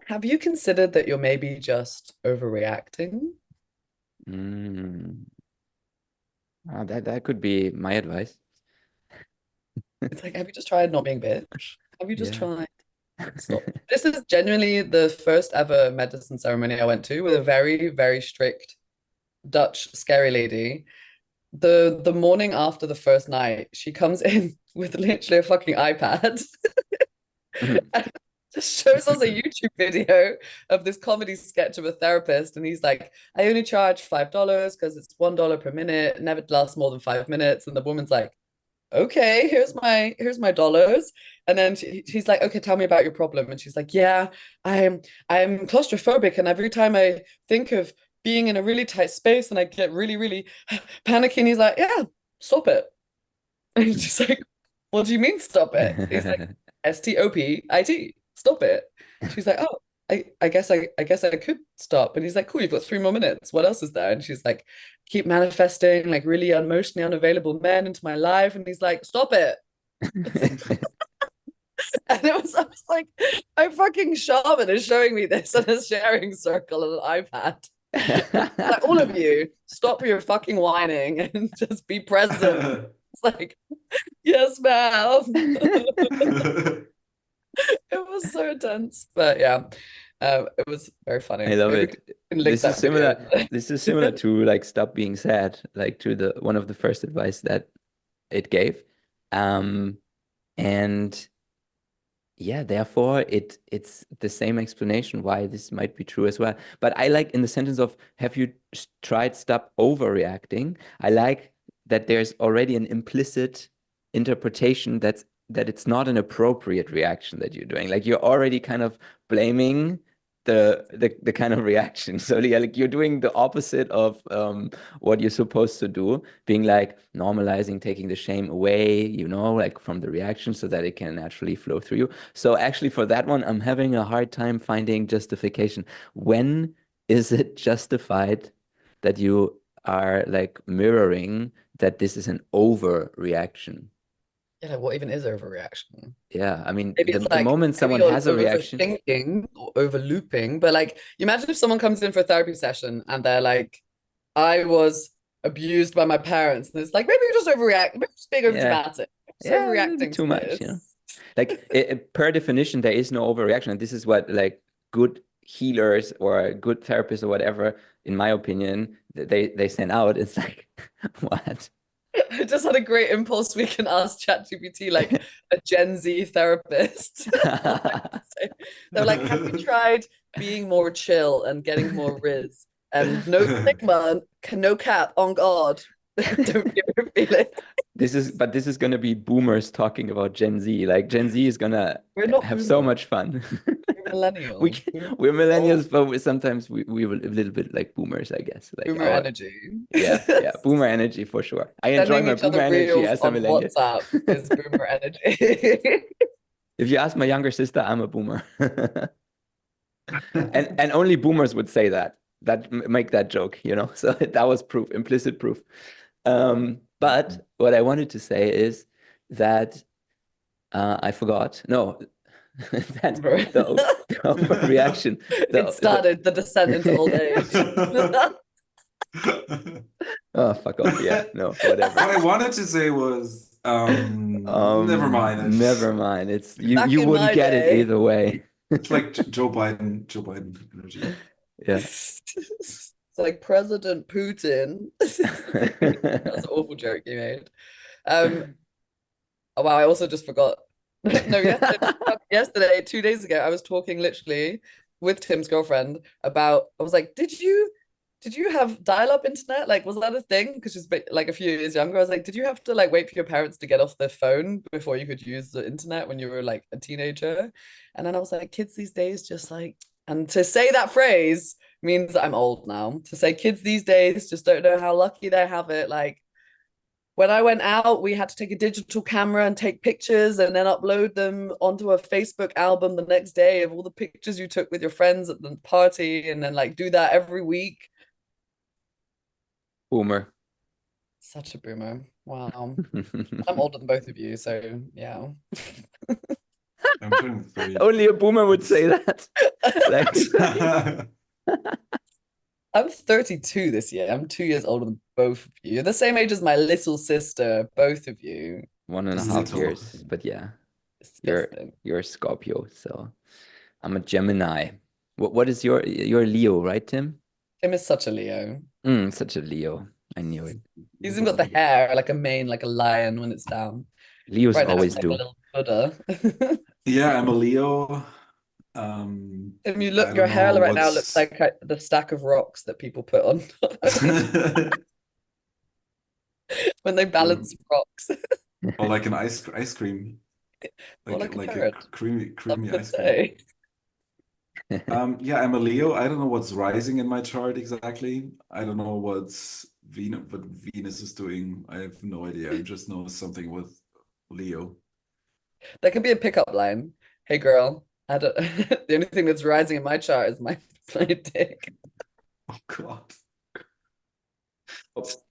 [SPEAKER 3] Have you considered that you're maybe just overreacting?
[SPEAKER 1] That could be my advice.
[SPEAKER 3] It's like, have you just tried not being bitch? Have you just tried? Stop. This is genuinely the first ever medicine ceremony I went to with a very, very strict Dutch scary lady. The morning after the first night, she comes in with literally a fucking iPad. And just shows us a YouTube video of this comedy sketch of a therapist, and he's like, I only charge $5 because it's $1 per minute, never lasts more than 5 minutes. And the woman's like, okay, here's my dollars. And then he's like, okay, tell me about your problem. And she's like, yeah, I'm claustrophobic, and every time I think of being in a really tight space and I get really, really panicky. And he's like, yeah, stop it. And she's like, what do you mean stop it? He's like, STOPIT, stop it. She's like, oh, I guess I could stop. And he's like, cool, you've got 3 more minutes. What else is there? And she's like, keep manifesting like really emotionally unavailable men into my life. And he's like, stop it. And I was like, my fucking shaman is showing me this in a sharing circle on an iPad. Like, all of you, stop your fucking whining and just be present. It's like, yes, ma'am. It was so intense, but yeah, it was very funny.
[SPEAKER 1] I love
[SPEAKER 3] Maybe
[SPEAKER 1] it.
[SPEAKER 3] we can link
[SPEAKER 1] This is
[SPEAKER 3] that video.
[SPEAKER 1] similar. This is similar to like stop being sad, like to the one of the first advice that it gave. And yeah, therefore it's the same explanation why this might be true as well. But I like in the sentence of have you tried stop overreacting? I like that there's already an implicit interpretation that it's not an appropriate reaction that you're doing. Like you're already kind of blaming the kind of reaction. So like you're doing the opposite of what you're supposed to do, being like normalizing, taking the shame away, you know, like from the reaction so that it can naturally flow through you. So actually for that one, I'm having a hard time finding justification. When is it justified that you are like mirroring that this is an overreaction?
[SPEAKER 3] Yeah, what even is overreaction?
[SPEAKER 1] Yeah, I mean,
[SPEAKER 3] Maybe
[SPEAKER 1] the,
[SPEAKER 3] it's
[SPEAKER 1] the
[SPEAKER 3] like
[SPEAKER 1] moment someone
[SPEAKER 3] maybe
[SPEAKER 1] has a reaction,
[SPEAKER 3] overthinking or overlooping. But like, you imagine if someone comes in for a therapy session and they're like, I was abused by my parents, and it's like maybe you're just overreacting, maybe just being over dramatic, just
[SPEAKER 1] yeah, a little bit
[SPEAKER 3] overreacting
[SPEAKER 1] too much, you know. Like per definition, there is no overreaction, and this is what like good healers or good therapists or whatever, in my opinion, they send out. It's like, what?
[SPEAKER 3] I just had a great impulse. We can ask ChatGPT, like a Gen Z therapist. They're like, have you tried being more chill and getting more riz? And no stigma, no cap, on God. Don't give her feeling.
[SPEAKER 1] This is gonna be boomers talking about Gen Z. Like Gen Z is gonna have so much fun.
[SPEAKER 3] We're millennials.
[SPEAKER 1] We're millennials, but sometimes we're a little bit like boomers, I guess. Like
[SPEAKER 3] boomer energy.
[SPEAKER 1] Yeah, boomer energy for sure. I enjoy my boomer energy as a millennial.
[SPEAKER 3] WhatsApp is boomer energy.
[SPEAKER 1] If you ask my younger sister, I'm a boomer. and only boomers would say that make that joke, you know. So that was proof, implicit proof. But what I wanted to say is that I forgot. No, that the overreaction.
[SPEAKER 3] It started the descent into old age.
[SPEAKER 1] Oh, fuck off. Yeah, no, whatever.
[SPEAKER 2] What I wanted to say was, never mind.
[SPEAKER 1] Never mind. It's you wouldn't get it either way.
[SPEAKER 2] It's like Joe Biden energy.
[SPEAKER 1] Yeah.
[SPEAKER 3] It's like President Putin. That's an awful joke you made. Oh wow, I also just forgot. No, yesterday, 2 days ago, I was talking literally with Tim's girlfriend about, I was like, did you have dial-up internet? Like, was that a thing? Because she's like a few years younger. I was like, did you have to like wait for your parents to get off their phone before you could use the internet when you were like a teenager? And then I was like, kids these days just like, and to say that phrase means that I'm old now. To say kids these days just don't know how lucky they have it. Like, when I went out, we had to take a digital camera and take pictures and then upload them onto a Facebook album the next day of all the pictures you took with your friends at the party, and then like do that every week.
[SPEAKER 1] Boomer.
[SPEAKER 3] Such a boomer. Wow. I'm older than both of you, so yeah.
[SPEAKER 2] I'm 23.
[SPEAKER 1] Only a boomer would say that.
[SPEAKER 3] I'm 32 this year. I'm 2 years older than both of you. You're the same age as my little sister, both of you.
[SPEAKER 1] 1.5 years, but yeah. You're a Scorpio, so I'm a Gemini. What is your Leo, right, Tim?
[SPEAKER 3] Tim is such a Leo.
[SPEAKER 1] Such a Leo. I knew it.
[SPEAKER 3] He's even got the hair like a mane, like a lion when it's down.
[SPEAKER 1] Leos
[SPEAKER 3] Right now
[SPEAKER 1] always
[SPEAKER 3] it's like a
[SPEAKER 1] do.
[SPEAKER 3] little Buddha.
[SPEAKER 2] Yeah, I'm a Leo.
[SPEAKER 3] If you
[SPEAKER 2] I
[SPEAKER 3] look, your
[SPEAKER 2] don't
[SPEAKER 3] hair
[SPEAKER 2] know
[SPEAKER 3] right now looks
[SPEAKER 2] what's
[SPEAKER 3] like the stack of rocks that people put on when they balance rocks.
[SPEAKER 2] or like an ice cream,
[SPEAKER 3] Or like a
[SPEAKER 2] like a
[SPEAKER 3] carrot. Some
[SPEAKER 2] creamy
[SPEAKER 3] would
[SPEAKER 2] ice cream.
[SPEAKER 3] say.
[SPEAKER 2] Yeah, I'm a Leo. I don't know what's rising in my chart exactly. I don't know what Venus is doing. I have no idea. I just know something with Leo.
[SPEAKER 3] That could be a pickup line. Hey girl, I don't the only thing that's rising in my chart is my dick.
[SPEAKER 2] Oh God.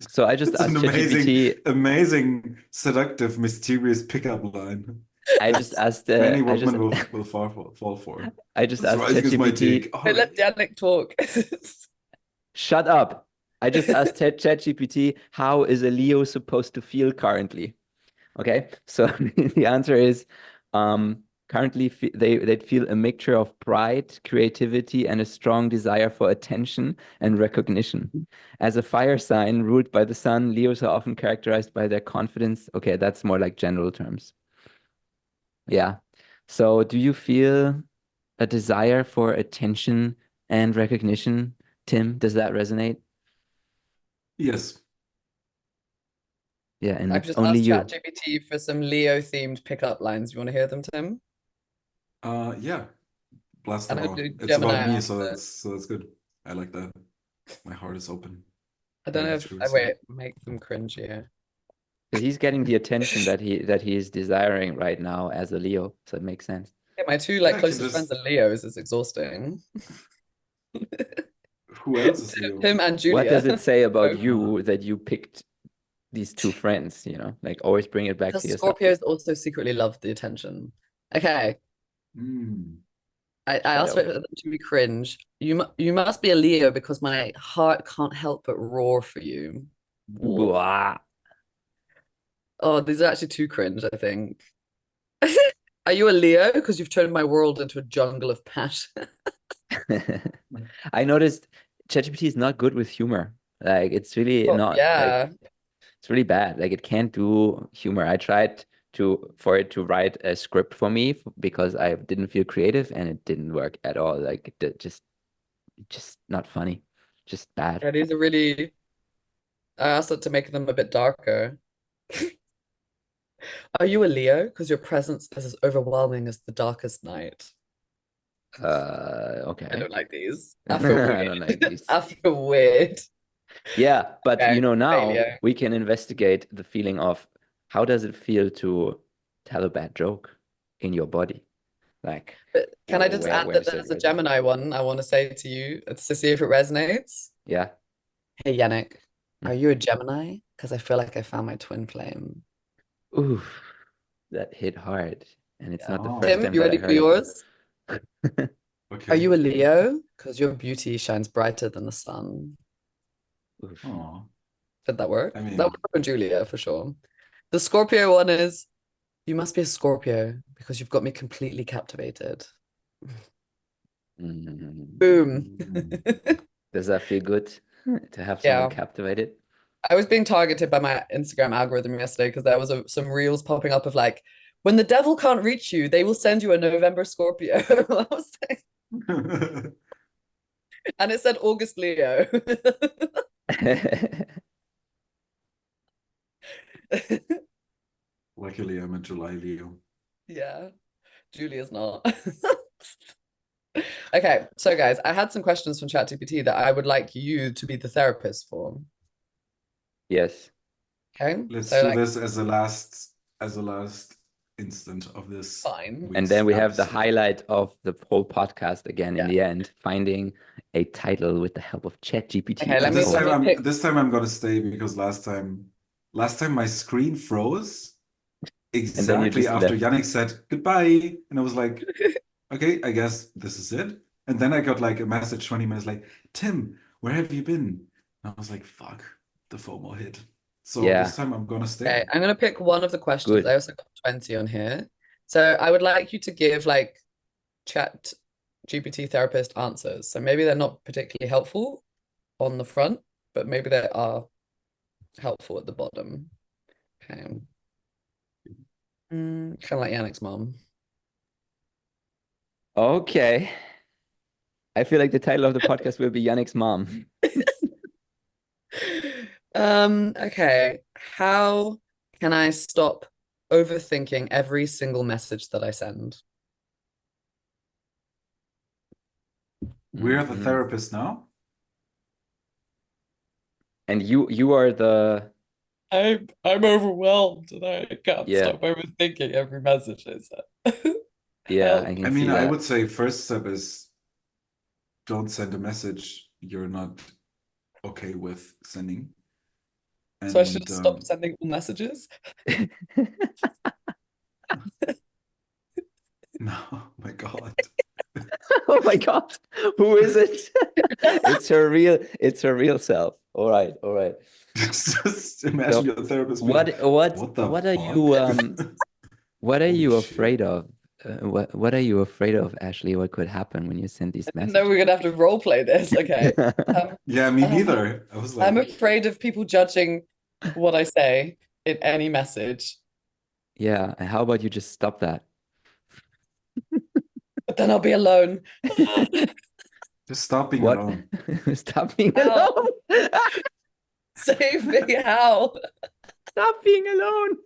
[SPEAKER 1] So I just
[SPEAKER 2] It's an
[SPEAKER 1] asked ChatGPT.
[SPEAKER 2] amazing, seductive, mysterious pickup line.
[SPEAKER 1] I just asked.
[SPEAKER 2] Many women will fall for.
[SPEAKER 1] I just
[SPEAKER 2] What's
[SPEAKER 1] asked
[SPEAKER 2] rising is my
[SPEAKER 1] ChatGPT.
[SPEAKER 2] dick. Oh,
[SPEAKER 3] Wait, let Jannick talk.
[SPEAKER 1] Shut up. I just asked ChatGPT, how is a Leo supposed to feel currently? Okay, so the answer is currently they'd feel a mixture of pride, creativity, and a strong desire for attention and recognition. As a fire sign ruled by the sun, Leos are often characterized by their confidence. Okay, that's more like general terms. Yeah. So do you feel a desire for attention and recognition, Tim? Does that resonate?
[SPEAKER 2] yes.
[SPEAKER 1] Yeah, and
[SPEAKER 3] I've
[SPEAKER 1] it's
[SPEAKER 3] just
[SPEAKER 1] only
[SPEAKER 3] asked
[SPEAKER 1] you.
[SPEAKER 3] ChatGPT for some Leo themed pickup lines. You want to hear them, Tim?
[SPEAKER 2] Yeah. Blast
[SPEAKER 3] And
[SPEAKER 2] them
[SPEAKER 3] I'll
[SPEAKER 2] out.
[SPEAKER 3] do
[SPEAKER 2] It's
[SPEAKER 3] Gemini
[SPEAKER 2] about me,
[SPEAKER 3] after.
[SPEAKER 2] so that's good. I like that. My heart is open.
[SPEAKER 3] I don't know
[SPEAKER 2] Very
[SPEAKER 3] if
[SPEAKER 2] true.
[SPEAKER 3] I wait, make them cringier.
[SPEAKER 1] Because he's getting the attention that he is desiring right now as a Leo, so it makes sense.
[SPEAKER 3] Yeah, my two
[SPEAKER 2] Yeah,
[SPEAKER 3] like
[SPEAKER 2] I can
[SPEAKER 3] closest friends
[SPEAKER 2] just.
[SPEAKER 3] are Leos. It's exhausting.
[SPEAKER 2] Who else is Leo?
[SPEAKER 3] Him and
[SPEAKER 1] What does
[SPEAKER 3] Julia.
[SPEAKER 1] it say about
[SPEAKER 3] Both.
[SPEAKER 1] you that you picked these two friends, you know? Like always bring it back to
[SPEAKER 3] Because
[SPEAKER 1] yourself.
[SPEAKER 3] Scorpios also secretly love the attention. Okay,
[SPEAKER 2] Hmm.
[SPEAKER 3] I asked for
[SPEAKER 1] Shadow.
[SPEAKER 3] them to be cringe. You must be a Leo because my heart can't help but roar for you. Whoa.
[SPEAKER 1] Blah.
[SPEAKER 3] Oh, these are actually too cringe, I think. Are you a Leo? Because you've turned my world into a jungle of passion.
[SPEAKER 1] I noticed ChatGPT is not good with humor. Like it's really
[SPEAKER 3] Oh,
[SPEAKER 1] not
[SPEAKER 3] yeah.
[SPEAKER 1] like it's really bad. Like it can't do humor. I tried for it to write a script for me because I didn't feel creative and it didn't work at all. Like just not funny. Just bad.
[SPEAKER 3] Yeah, these are really. I asked it to make them a bit darker. Are you a Leo? Because your presence is as overwhelming as the darkest night. I
[SPEAKER 1] Okay.
[SPEAKER 3] don't like these. I feel
[SPEAKER 1] I don't like
[SPEAKER 3] weird.
[SPEAKER 1] these.
[SPEAKER 3] I feel weird.
[SPEAKER 1] Yeah, but
[SPEAKER 3] Okay,
[SPEAKER 1] you know, now
[SPEAKER 3] failure.
[SPEAKER 1] we can investigate the feeling of how does it feel to tell a bad joke in your body? Like,
[SPEAKER 3] But can I just add
[SPEAKER 1] where
[SPEAKER 3] that
[SPEAKER 1] is it
[SPEAKER 3] there's a
[SPEAKER 1] resonating?
[SPEAKER 3] Gemini one I want to say to you to see if it resonates?
[SPEAKER 1] Yeah.
[SPEAKER 3] Hey, Yannick, are
[SPEAKER 1] Mm.
[SPEAKER 3] you a Gemini? Because I feel like I found my twin flame.
[SPEAKER 1] Oof, that hit hard. And it's
[SPEAKER 3] Yeah.
[SPEAKER 1] not the first
[SPEAKER 2] Oh,
[SPEAKER 3] Tim,
[SPEAKER 1] time
[SPEAKER 3] you
[SPEAKER 1] that I
[SPEAKER 3] ready for
[SPEAKER 1] heard of
[SPEAKER 3] yours?
[SPEAKER 1] it.
[SPEAKER 3] Are
[SPEAKER 2] okay.
[SPEAKER 3] you a Leo? Because your beauty shines brighter than the sun.
[SPEAKER 1] Oof.
[SPEAKER 2] Oh,
[SPEAKER 3] Did that work?
[SPEAKER 2] I
[SPEAKER 3] That
[SPEAKER 2] mean,
[SPEAKER 3] worked for Julia for sure. The Scorpio one is you must be a Scorpio because you've got me completely captivated. Boom.
[SPEAKER 1] Mm. Does that feel good to have someone
[SPEAKER 3] Yeah.
[SPEAKER 1] captivated?
[SPEAKER 3] I was being targeted by my Instagram algorithm yesterday because there was some reels popping up of like, when the devil can't reach you, they will send you a November Scorpio. I was like, and it said August Leo.
[SPEAKER 2] luckily I'm a July Leo.
[SPEAKER 3] Yeah, Julia's not. Okay, so guys, I had some questions from ChatGPT that I would like you to be the therapist for.
[SPEAKER 1] Yes.
[SPEAKER 3] Okay,
[SPEAKER 2] Let's
[SPEAKER 3] so
[SPEAKER 2] do
[SPEAKER 3] like,
[SPEAKER 2] this as a last instant of this
[SPEAKER 3] fine.
[SPEAKER 1] And
[SPEAKER 2] week's
[SPEAKER 1] then we have the
[SPEAKER 2] episode.
[SPEAKER 1] highlight of the whole podcast again in
[SPEAKER 3] Yeah.
[SPEAKER 1] the end, finding a title with the help of ChatGPT
[SPEAKER 3] Okay,
[SPEAKER 1] as
[SPEAKER 3] let me pick.
[SPEAKER 2] This time I'm gonna stay because last time my screen froze
[SPEAKER 1] and then you
[SPEAKER 2] exactly
[SPEAKER 1] just
[SPEAKER 2] after
[SPEAKER 1] left.
[SPEAKER 2] Jannick said goodbye, and I was like, okay, I guess this is it. And then I got like a message 20 minutes like, Tim, where have you been? And I was like, fuck, the FOMO hit. So
[SPEAKER 1] Yeah,
[SPEAKER 2] this time I'm gonna stay.
[SPEAKER 3] Okay, I'm gonna pick one of the questions. I
[SPEAKER 1] good.
[SPEAKER 3] also got 20 on here. So I would like you to give like chat GPT therapist answers. So maybe they're not particularly helpful on the front, but maybe they are helpful at the bottom. Okay. Kind of like Jannick's mom.
[SPEAKER 1] Okay. I feel like the title of the podcast will be Jannick's mom.
[SPEAKER 3] Okay. How can I stop overthinking every single message that I send?
[SPEAKER 2] We're the
[SPEAKER 1] Mhm.
[SPEAKER 2] therapist now.
[SPEAKER 1] And you are the
[SPEAKER 3] I'm overwhelmed and I can't
[SPEAKER 1] yeah,
[SPEAKER 3] stop overthinking every message I send.
[SPEAKER 1] yeah, I
[SPEAKER 3] Help.
[SPEAKER 1] can
[SPEAKER 2] I
[SPEAKER 1] see
[SPEAKER 2] mean, I
[SPEAKER 1] that.
[SPEAKER 2] would say first step is don't send a message you're not okay with sending.
[SPEAKER 3] So I should
[SPEAKER 2] And
[SPEAKER 3] have stopped sending all messages.
[SPEAKER 2] no, my God.
[SPEAKER 1] Oh my God. Who is it? It's her real self. All right, all right.
[SPEAKER 2] Just imagine
[SPEAKER 1] So
[SPEAKER 2] your therapist being like, what the
[SPEAKER 1] what are
[SPEAKER 2] fuck? Holy
[SPEAKER 1] you
[SPEAKER 2] shit.
[SPEAKER 1] afraid of? What are you afraid of, Ashley? What could happen when you send these
[SPEAKER 3] I didn't know we
[SPEAKER 1] messages?
[SPEAKER 3] were gonna have to role play this. Okay. Um,
[SPEAKER 2] Yeah, me
[SPEAKER 3] um,
[SPEAKER 2] neither. I was
[SPEAKER 3] I'm
[SPEAKER 2] like,
[SPEAKER 3] afraid of people judging what I say in any message,
[SPEAKER 1] Yeah, and how about you just stop that?
[SPEAKER 3] but then I'll be alone.
[SPEAKER 2] just stop being
[SPEAKER 1] What?
[SPEAKER 2] alone.
[SPEAKER 1] Stop being
[SPEAKER 3] How?
[SPEAKER 1] alone.
[SPEAKER 3] Save me, how?
[SPEAKER 1] Stop being alone.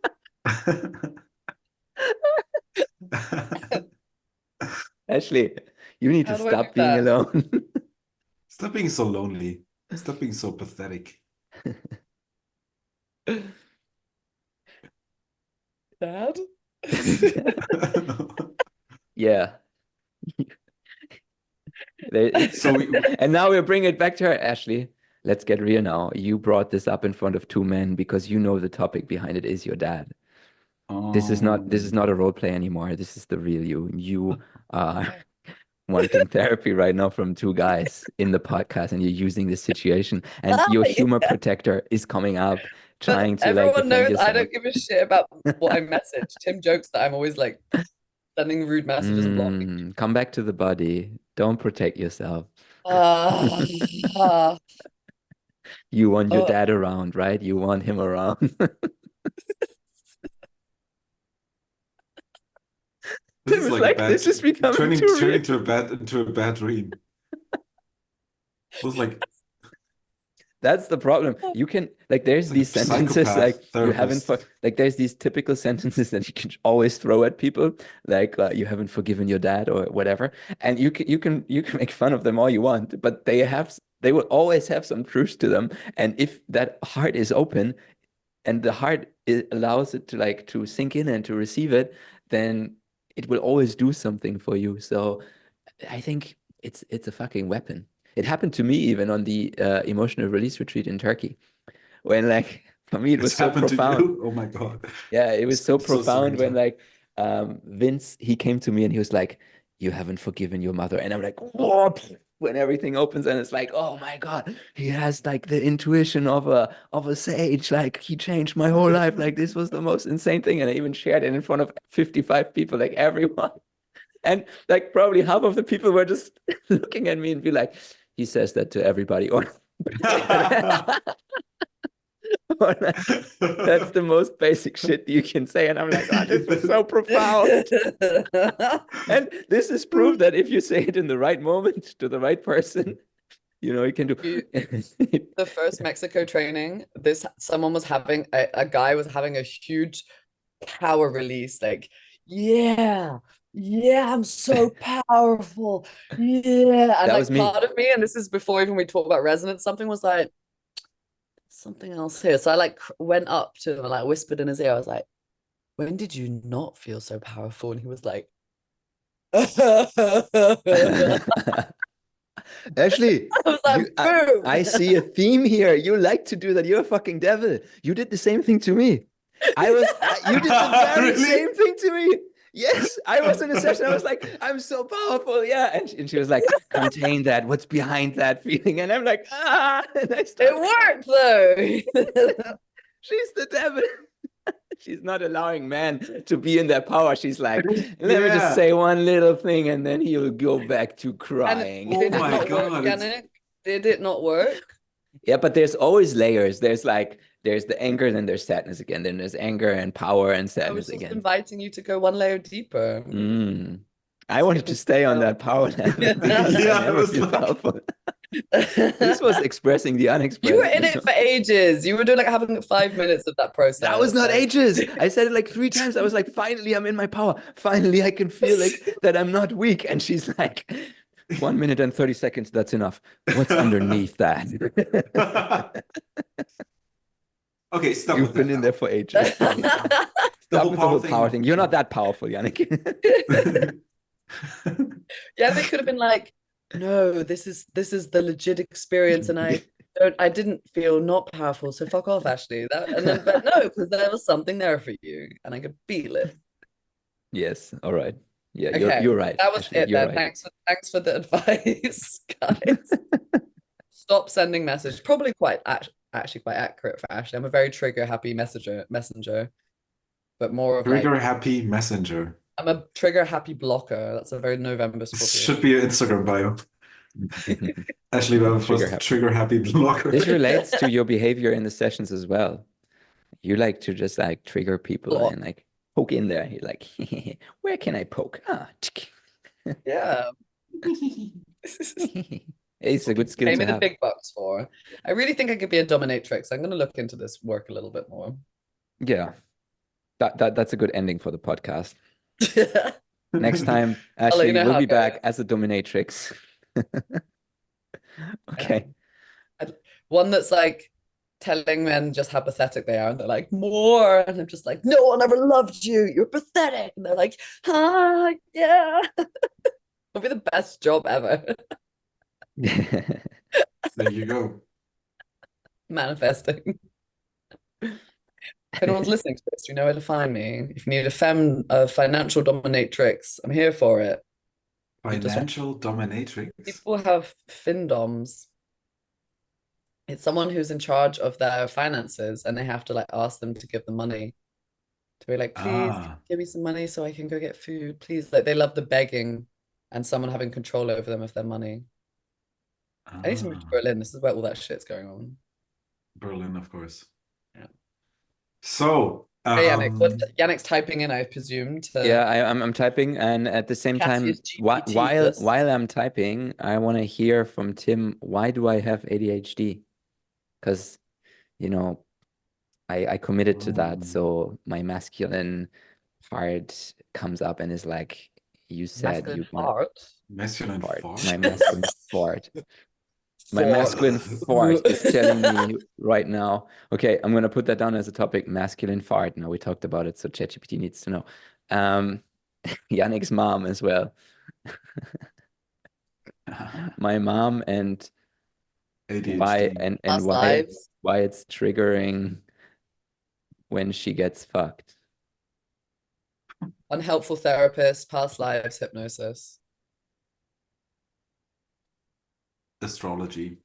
[SPEAKER 1] Ashley, you need to
[SPEAKER 3] How do I do
[SPEAKER 1] stop being
[SPEAKER 3] that?
[SPEAKER 1] alone.
[SPEAKER 2] Stop being so lonely. Stop being so pathetic.
[SPEAKER 3] Dad?
[SPEAKER 1] Yeah.
[SPEAKER 2] So
[SPEAKER 1] And now we'll bring it back to her, Ashley. Let's get real now. You brought this up in front of two men because you know the topic behind it is your dad. This is not a role play anymore. This is the real you. You are wanting therapy right now from two guys in the podcast, and you're using this situation, and your humor
[SPEAKER 3] Yeah.
[SPEAKER 1] protector is coming up,
[SPEAKER 3] But
[SPEAKER 1] trying to like
[SPEAKER 3] everyone
[SPEAKER 1] defend
[SPEAKER 3] knows I
[SPEAKER 1] yourself.
[SPEAKER 3] don't give a shit about what I message. Tim jokes that I'm always like sending rude messages and blocking.
[SPEAKER 1] Come back to the body. Don't protect yourself.
[SPEAKER 3] Ah, ah,
[SPEAKER 1] You want your
[SPEAKER 3] oh.
[SPEAKER 1] dad around, right? You want him around.
[SPEAKER 2] this
[SPEAKER 1] Tim
[SPEAKER 2] is
[SPEAKER 1] is
[SPEAKER 2] like a
[SPEAKER 1] like,
[SPEAKER 2] bad
[SPEAKER 1] this is becoming too real.
[SPEAKER 2] turning to a bad dream. It was like
[SPEAKER 1] That's the problem. You can like there's
[SPEAKER 2] it's like
[SPEAKER 1] these
[SPEAKER 2] a
[SPEAKER 1] sentences
[SPEAKER 2] psychopath
[SPEAKER 1] like you haven't
[SPEAKER 2] therapist.
[SPEAKER 1] like there's these typical sentences that you can always throw at people like you haven't forgiven your dad or whatever, and you can make fun of them all you want, but they will always have some truth to them, and if that heart is open and the heart allows it to like to sink in and to receive it, then it will always do something for you. So I think it's a fucking weapon. It happened to me even on the emotional release retreat in Turkey, when like for me it was
[SPEAKER 2] It's
[SPEAKER 1] so
[SPEAKER 2] happened to
[SPEAKER 1] profound.
[SPEAKER 2] you? Oh my God.
[SPEAKER 1] Yeah, it was so
[SPEAKER 2] I'm so sorry,
[SPEAKER 1] profound when
[SPEAKER 2] John.
[SPEAKER 1] like Vince he came to me and he was like, "You haven't forgiven your mother," and I'm like, "What?" When everything opens and it's like, "Oh my God, he has like the intuition of a sage. Like he changed my whole life. Like this was the most insane thing." And I even shared it in front of 55 people, like everyone. And like probably half of the people were just looking at me and be like, he says that to everybody. Or, or like, that's the most basic shit you can say. And I'm like, oh, this was so profound. And this is proof that if you say it in the right moment to the right person, you know, you can do.
[SPEAKER 3] The first Mexico training, someone was having a guy was having a huge power release, like, yeah, yeah, I'm so powerful. Yeah. And
[SPEAKER 1] That
[SPEAKER 3] like
[SPEAKER 1] was me.
[SPEAKER 3] part of me, and this is before even we talk about resonance, something was like something else here. So I like went up to him and like whispered in his ear. I was like, when did you not feel so powerful? And he was like, I
[SPEAKER 1] Ashley,
[SPEAKER 3] was like, boom.
[SPEAKER 1] I see a theme here. You like to do that. You're a fucking devil. You did the same thing to me. You did the very
[SPEAKER 2] Really?
[SPEAKER 1] same thing to me. Yes, I was in a session. I was like, I'm so powerful. Yeah. And she was like, contain that. What's behind that feeling? And I'm like, ah. And I
[SPEAKER 3] It
[SPEAKER 1] started,
[SPEAKER 3] worked though.
[SPEAKER 1] she's the devil. She's not allowing man to be in their power. She's like, let me just
[SPEAKER 2] Yeah.
[SPEAKER 1] say one little thing and then he'll go back to
[SPEAKER 3] And
[SPEAKER 1] crying.
[SPEAKER 2] Oh
[SPEAKER 3] did it
[SPEAKER 2] my
[SPEAKER 3] not work,
[SPEAKER 2] God,
[SPEAKER 3] Jannick? Did it not work?
[SPEAKER 1] Yeah, but there's always layers. There's there's the anger, then there's sadness again, then there's anger and power and
[SPEAKER 3] I was
[SPEAKER 1] sadness
[SPEAKER 3] just
[SPEAKER 1] again.
[SPEAKER 3] inviting you to go one layer deeper.
[SPEAKER 1] I wanted to stay on that power level.
[SPEAKER 2] Yeah,
[SPEAKER 1] I never
[SPEAKER 2] was
[SPEAKER 1] feel
[SPEAKER 2] like-
[SPEAKER 1] powerful. This was expressing the unexpressed.
[SPEAKER 3] You were in it for ages. You were doing like having 5 minutes of that process.
[SPEAKER 1] That was not
[SPEAKER 3] like...
[SPEAKER 1] ages. I said it like 3 times. I was like, finally, I'm in my power. Finally, I can feel like that I'm not weak. And she's like, 1 minute and 30 seconds. That's enough. What's underneath that?
[SPEAKER 2] Okay, stop
[SPEAKER 1] You've
[SPEAKER 2] with
[SPEAKER 1] been
[SPEAKER 2] that
[SPEAKER 1] in
[SPEAKER 2] now.
[SPEAKER 1] there for ages. Stop
[SPEAKER 2] whole
[SPEAKER 1] with the whole
[SPEAKER 2] power
[SPEAKER 1] power
[SPEAKER 2] thing.
[SPEAKER 1] thing. You're not that powerful, Jannick.
[SPEAKER 3] Yeah, they could have been like, no, this is the legit experience, and I didn't feel not powerful, so fuck off, Ashley. But no, because there was something there for you, and I could feel it.
[SPEAKER 1] Yes. All right. Yeah,
[SPEAKER 3] Okay,
[SPEAKER 1] you're right.
[SPEAKER 3] that was
[SPEAKER 1] Ashley,
[SPEAKER 3] it
[SPEAKER 1] you're
[SPEAKER 3] then.
[SPEAKER 1] right.
[SPEAKER 3] Thanks for the advice, guys. Stop sending message. Probably actually quite accurate for Ashley. I'm a very trigger happy messenger, but more of
[SPEAKER 2] Trigger
[SPEAKER 3] like
[SPEAKER 2] happy messenger.
[SPEAKER 3] I'm a trigger happy blocker. That's a very November
[SPEAKER 2] This
[SPEAKER 3] Scorpio.
[SPEAKER 2] should be an Instagram bio. Ashley trigger happy blocker.
[SPEAKER 1] This relates to your behavior in the sessions as well. You like to just like trigger people and like poke in there. You're like, where can I poke?
[SPEAKER 3] Yeah.
[SPEAKER 1] It's a good skill
[SPEAKER 3] Pay
[SPEAKER 1] to
[SPEAKER 3] me the
[SPEAKER 1] have.
[SPEAKER 3] big bucks for. I really think I could be a dominatrix. I'm going to look into this work a little bit more.
[SPEAKER 1] Yeah. That's a good ending for the podcast. Next time,
[SPEAKER 3] I'll let
[SPEAKER 1] Ashley
[SPEAKER 3] you know
[SPEAKER 1] will
[SPEAKER 3] how
[SPEAKER 1] be
[SPEAKER 3] it goes.
[SPEAKER 1] back as a dominatrix. Okay.
[SPEAKER 3] One that's like telling men just how pathetic they are, and they're like, more. And I'm just like, no one ever loved you. You're pathetic. And they're like, yeah. It'll be the best job ever.
[SPEAKER 2] There you go.
[SPEAKER 3] Manifesting. If anyone's listening to this, you know where to find me. If you need a financial dominatrix, I'm here for it.
[SPEAKER 2] Financial dominatrix.
[SPEAKER 3] People have findoms. It's someone who's in charge of their finances, and they have to like ask them to give them money. To be like, please give me some money so I can go get food. Please. Like they love the begging and someone having control over them of their money. I need to move to Berlin. This is where all that shit's going on.
[SPEAKER 2] Berlin, of course.
[SPEAKER 3] Yeah.
[SPEAKER 2] So,
[SPEAKER 3] Hey, Jannick's typing in, I presume.
[SPEAKER 1] Yeah, I'm typing, and at the same time, while I'm typing, I want to hear from Tim. Why do I have ADHD? Because, you know, I committed to that, so my masculine part comes up and is like, you said
[SPEAKER 3] masculine
[SPEAKER 1] you want
[SPEAKER 2] masculine fart.
[SPEAKER 1] My masculine fart. My masculine fart is telling me right now. Okay, I'm gonna put that down as a topic. Masculine fart. Now we talked about it, so ChatGPT needs to know. Jannick's mom as well. My mom and
[SPEAKER 2] ADHD.
[SPEAKER 1] why it's triggering when she gets fucked.
[SPEAKER 3] Unhelpful therapist, past lives, hypnosis.
[SPEAKER 2] Astrology.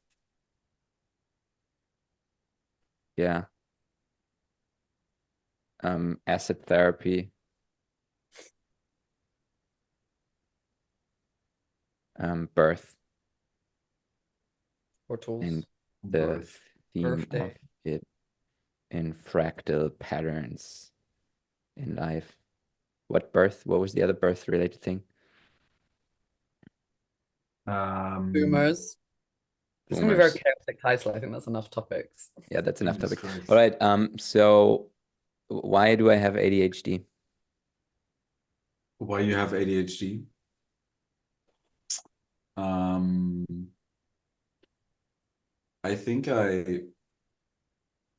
[SPEAKER 1] Yeah. Acid therapy. Birth.
[SPEAKER 3] Portals.
[SPEAKER 1] And the theme of it in fractal patterns in life. What was the other birth related thing?
[SPEAKER 3] Boomers. It's gonna be a very chaotic title. I think that's enough topics.
[SPEAKER 1] Yeah, that's enough topics. All right. So why do I have ADHD?
[SPEAKER 2] Why you have ADHD? I think I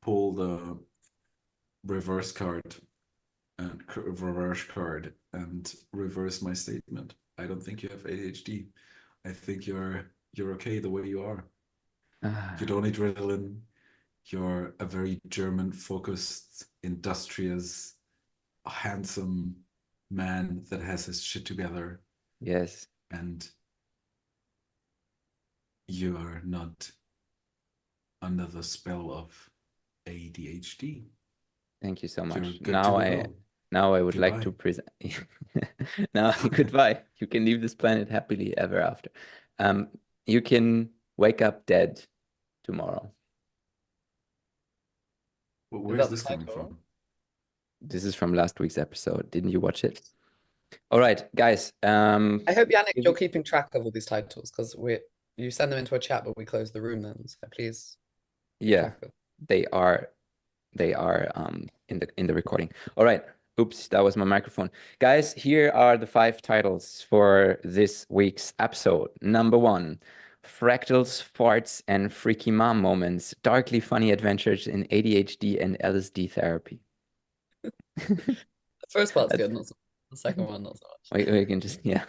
[SPEAKER 2] pulled a reverse card and reverse my statement. I don't think you have ADHD. I think you're okay the way you are. You don't need adrenaline. You're a very German focused, industrious, handsome man that has his shit together.
[SPEAKER 1] Yes.
[SPEAKER 2] And you are not under the spell of ADHD.
[SPEAKER 1] Thank you so much. Now I would like to present. Now, goodbye. You can leave this planet happily ever after. You can wake up dead tomorrow.
[SPEAKER 2] Where's
[SPEAKER 3] that the
[SPEAKER 2] this coming
[SPEAKER 3] title?
[SPEAKER 2] from?
[SPEAKER 1] This is from last week's episode. Didn't you watch it? All right, guys.
[SPEAKER 3] I hope, Jannick,
[SPEAKER 1] if
[SPEAKER 3] you're
[SPEAKER 1] you-
[SPEAKER 3] keeping track of all these titles because you send them into a chat, but we close the room then. So please
[SPEAKER 1] yeah,
[SPEAKER 3] track them.
[SPEAKER 1] they are in the recording. All right. Oops, that was my microphone. Guys, here are the 5 titles for this week's episode. Number 1, Fractals, Farts, and Freaky Mom Moments, Darkly Funny Adventures in ADHD and LSD Therapy.
[SPEAKER 3] The first part's
[SPEAKER 1] That's-
[SPEAKER 3] good, not so, the second one not so much.
[SPEAKER 1] we can just, yeah.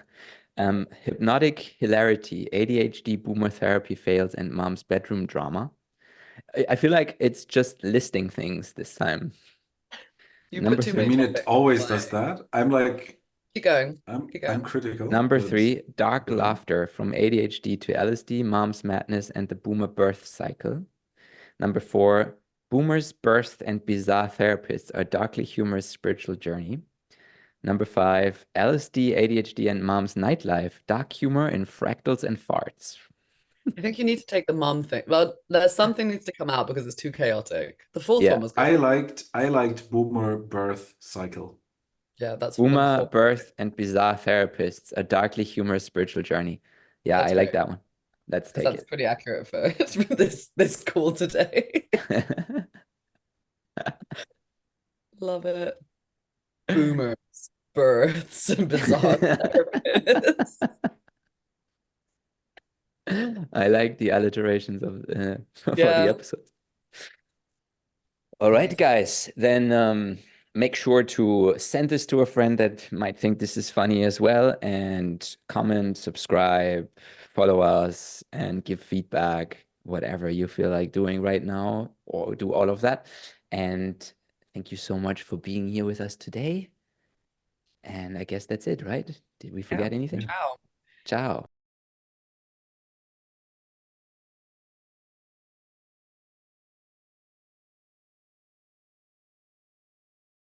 [SPEAKER 1] Hypnotic Hilarity, ADHD Boomer Therapy Fails, and Mom's Bedroom Drama. I feel like it's just listing things this time.
[SPEAKER 3] You
[SPEAKER 1] Number
[SPEAKER 3] put too
[SPEAKER 1] three.
[SPEAKER 2] I
[SPEAKER 3] many
[SPEAKER 2] mean, it
[SPEAKER 3] topics.
[SPEAKER 2] always
[SPEAKER 3] Like,
[SPEAKER 2] does that. I'm like,
[SPEAKER 3] keep going.
[SPEAKER 2] I'm
[SPEAKER 3] Keep going.
[SPEAKER 2] critical.
[SPEAKER 1] Number
[SPEAKER 2] but
[SPEAKER 1] 3, Dark
[SPEAKER 2] go ahead.
[SPEAKER 1] Laughter, from ADHD to LSD, Mom's Madness, and the Boomer Birth Cycle. Number 4, Boomers, Birth, and Bizarre Therapists, a darkly humorous spiritual journey. Number 5, LSD, ADHD, and Mom's Nightlife, dark humor in fractals and farts.
[SPEAKER 3] I think you need to take the mom thing. Well, there's something needs to come out because it's too chaotic. The fourth
[SPEAKER 1] Yeah.
[SPEAKER 3] one was good.
[SPEAKER 2] I liked Boomer Birth Cycle.
[SPEAKER 3] Yeah, that's number
[SPEAKER 1] Boomer,
[SPEAKER 3] 4.
[SPEAKER 1] Birth, and Bizarre Therapists, a darkly humorous spiritual journey. Yeah,
[SPEAKER 3] That's
[SPEAKER 1] I like
[SPEAKER 3] great.
[SPEAKER 1] that one. Let's
[SPEAKER 3] Because
[SPEAKER 1] take
[SPEAKER 3] that's
[SPEAKER 1] it.
[SPEAKER 3] pretty accurate for this call today. Love it. Boomers, births, and bizarre therapists.
[SPEAKER 1] I like the alliterations for the
[SPEAKER 3] Yeah.
[SPEAKER 1] episodes. All right, guys. Then make sure to send this to a friend that might think this is funny as well, and comment, subscribe, follow us, and give feedback, whatever you feel like doing right now, or do all of that. And thank you so much for being here with us today. And I guess that's it, right? Did we forget anything?
[SPEAKER 3] Ciao.
[SPEAKER 1] Ciao.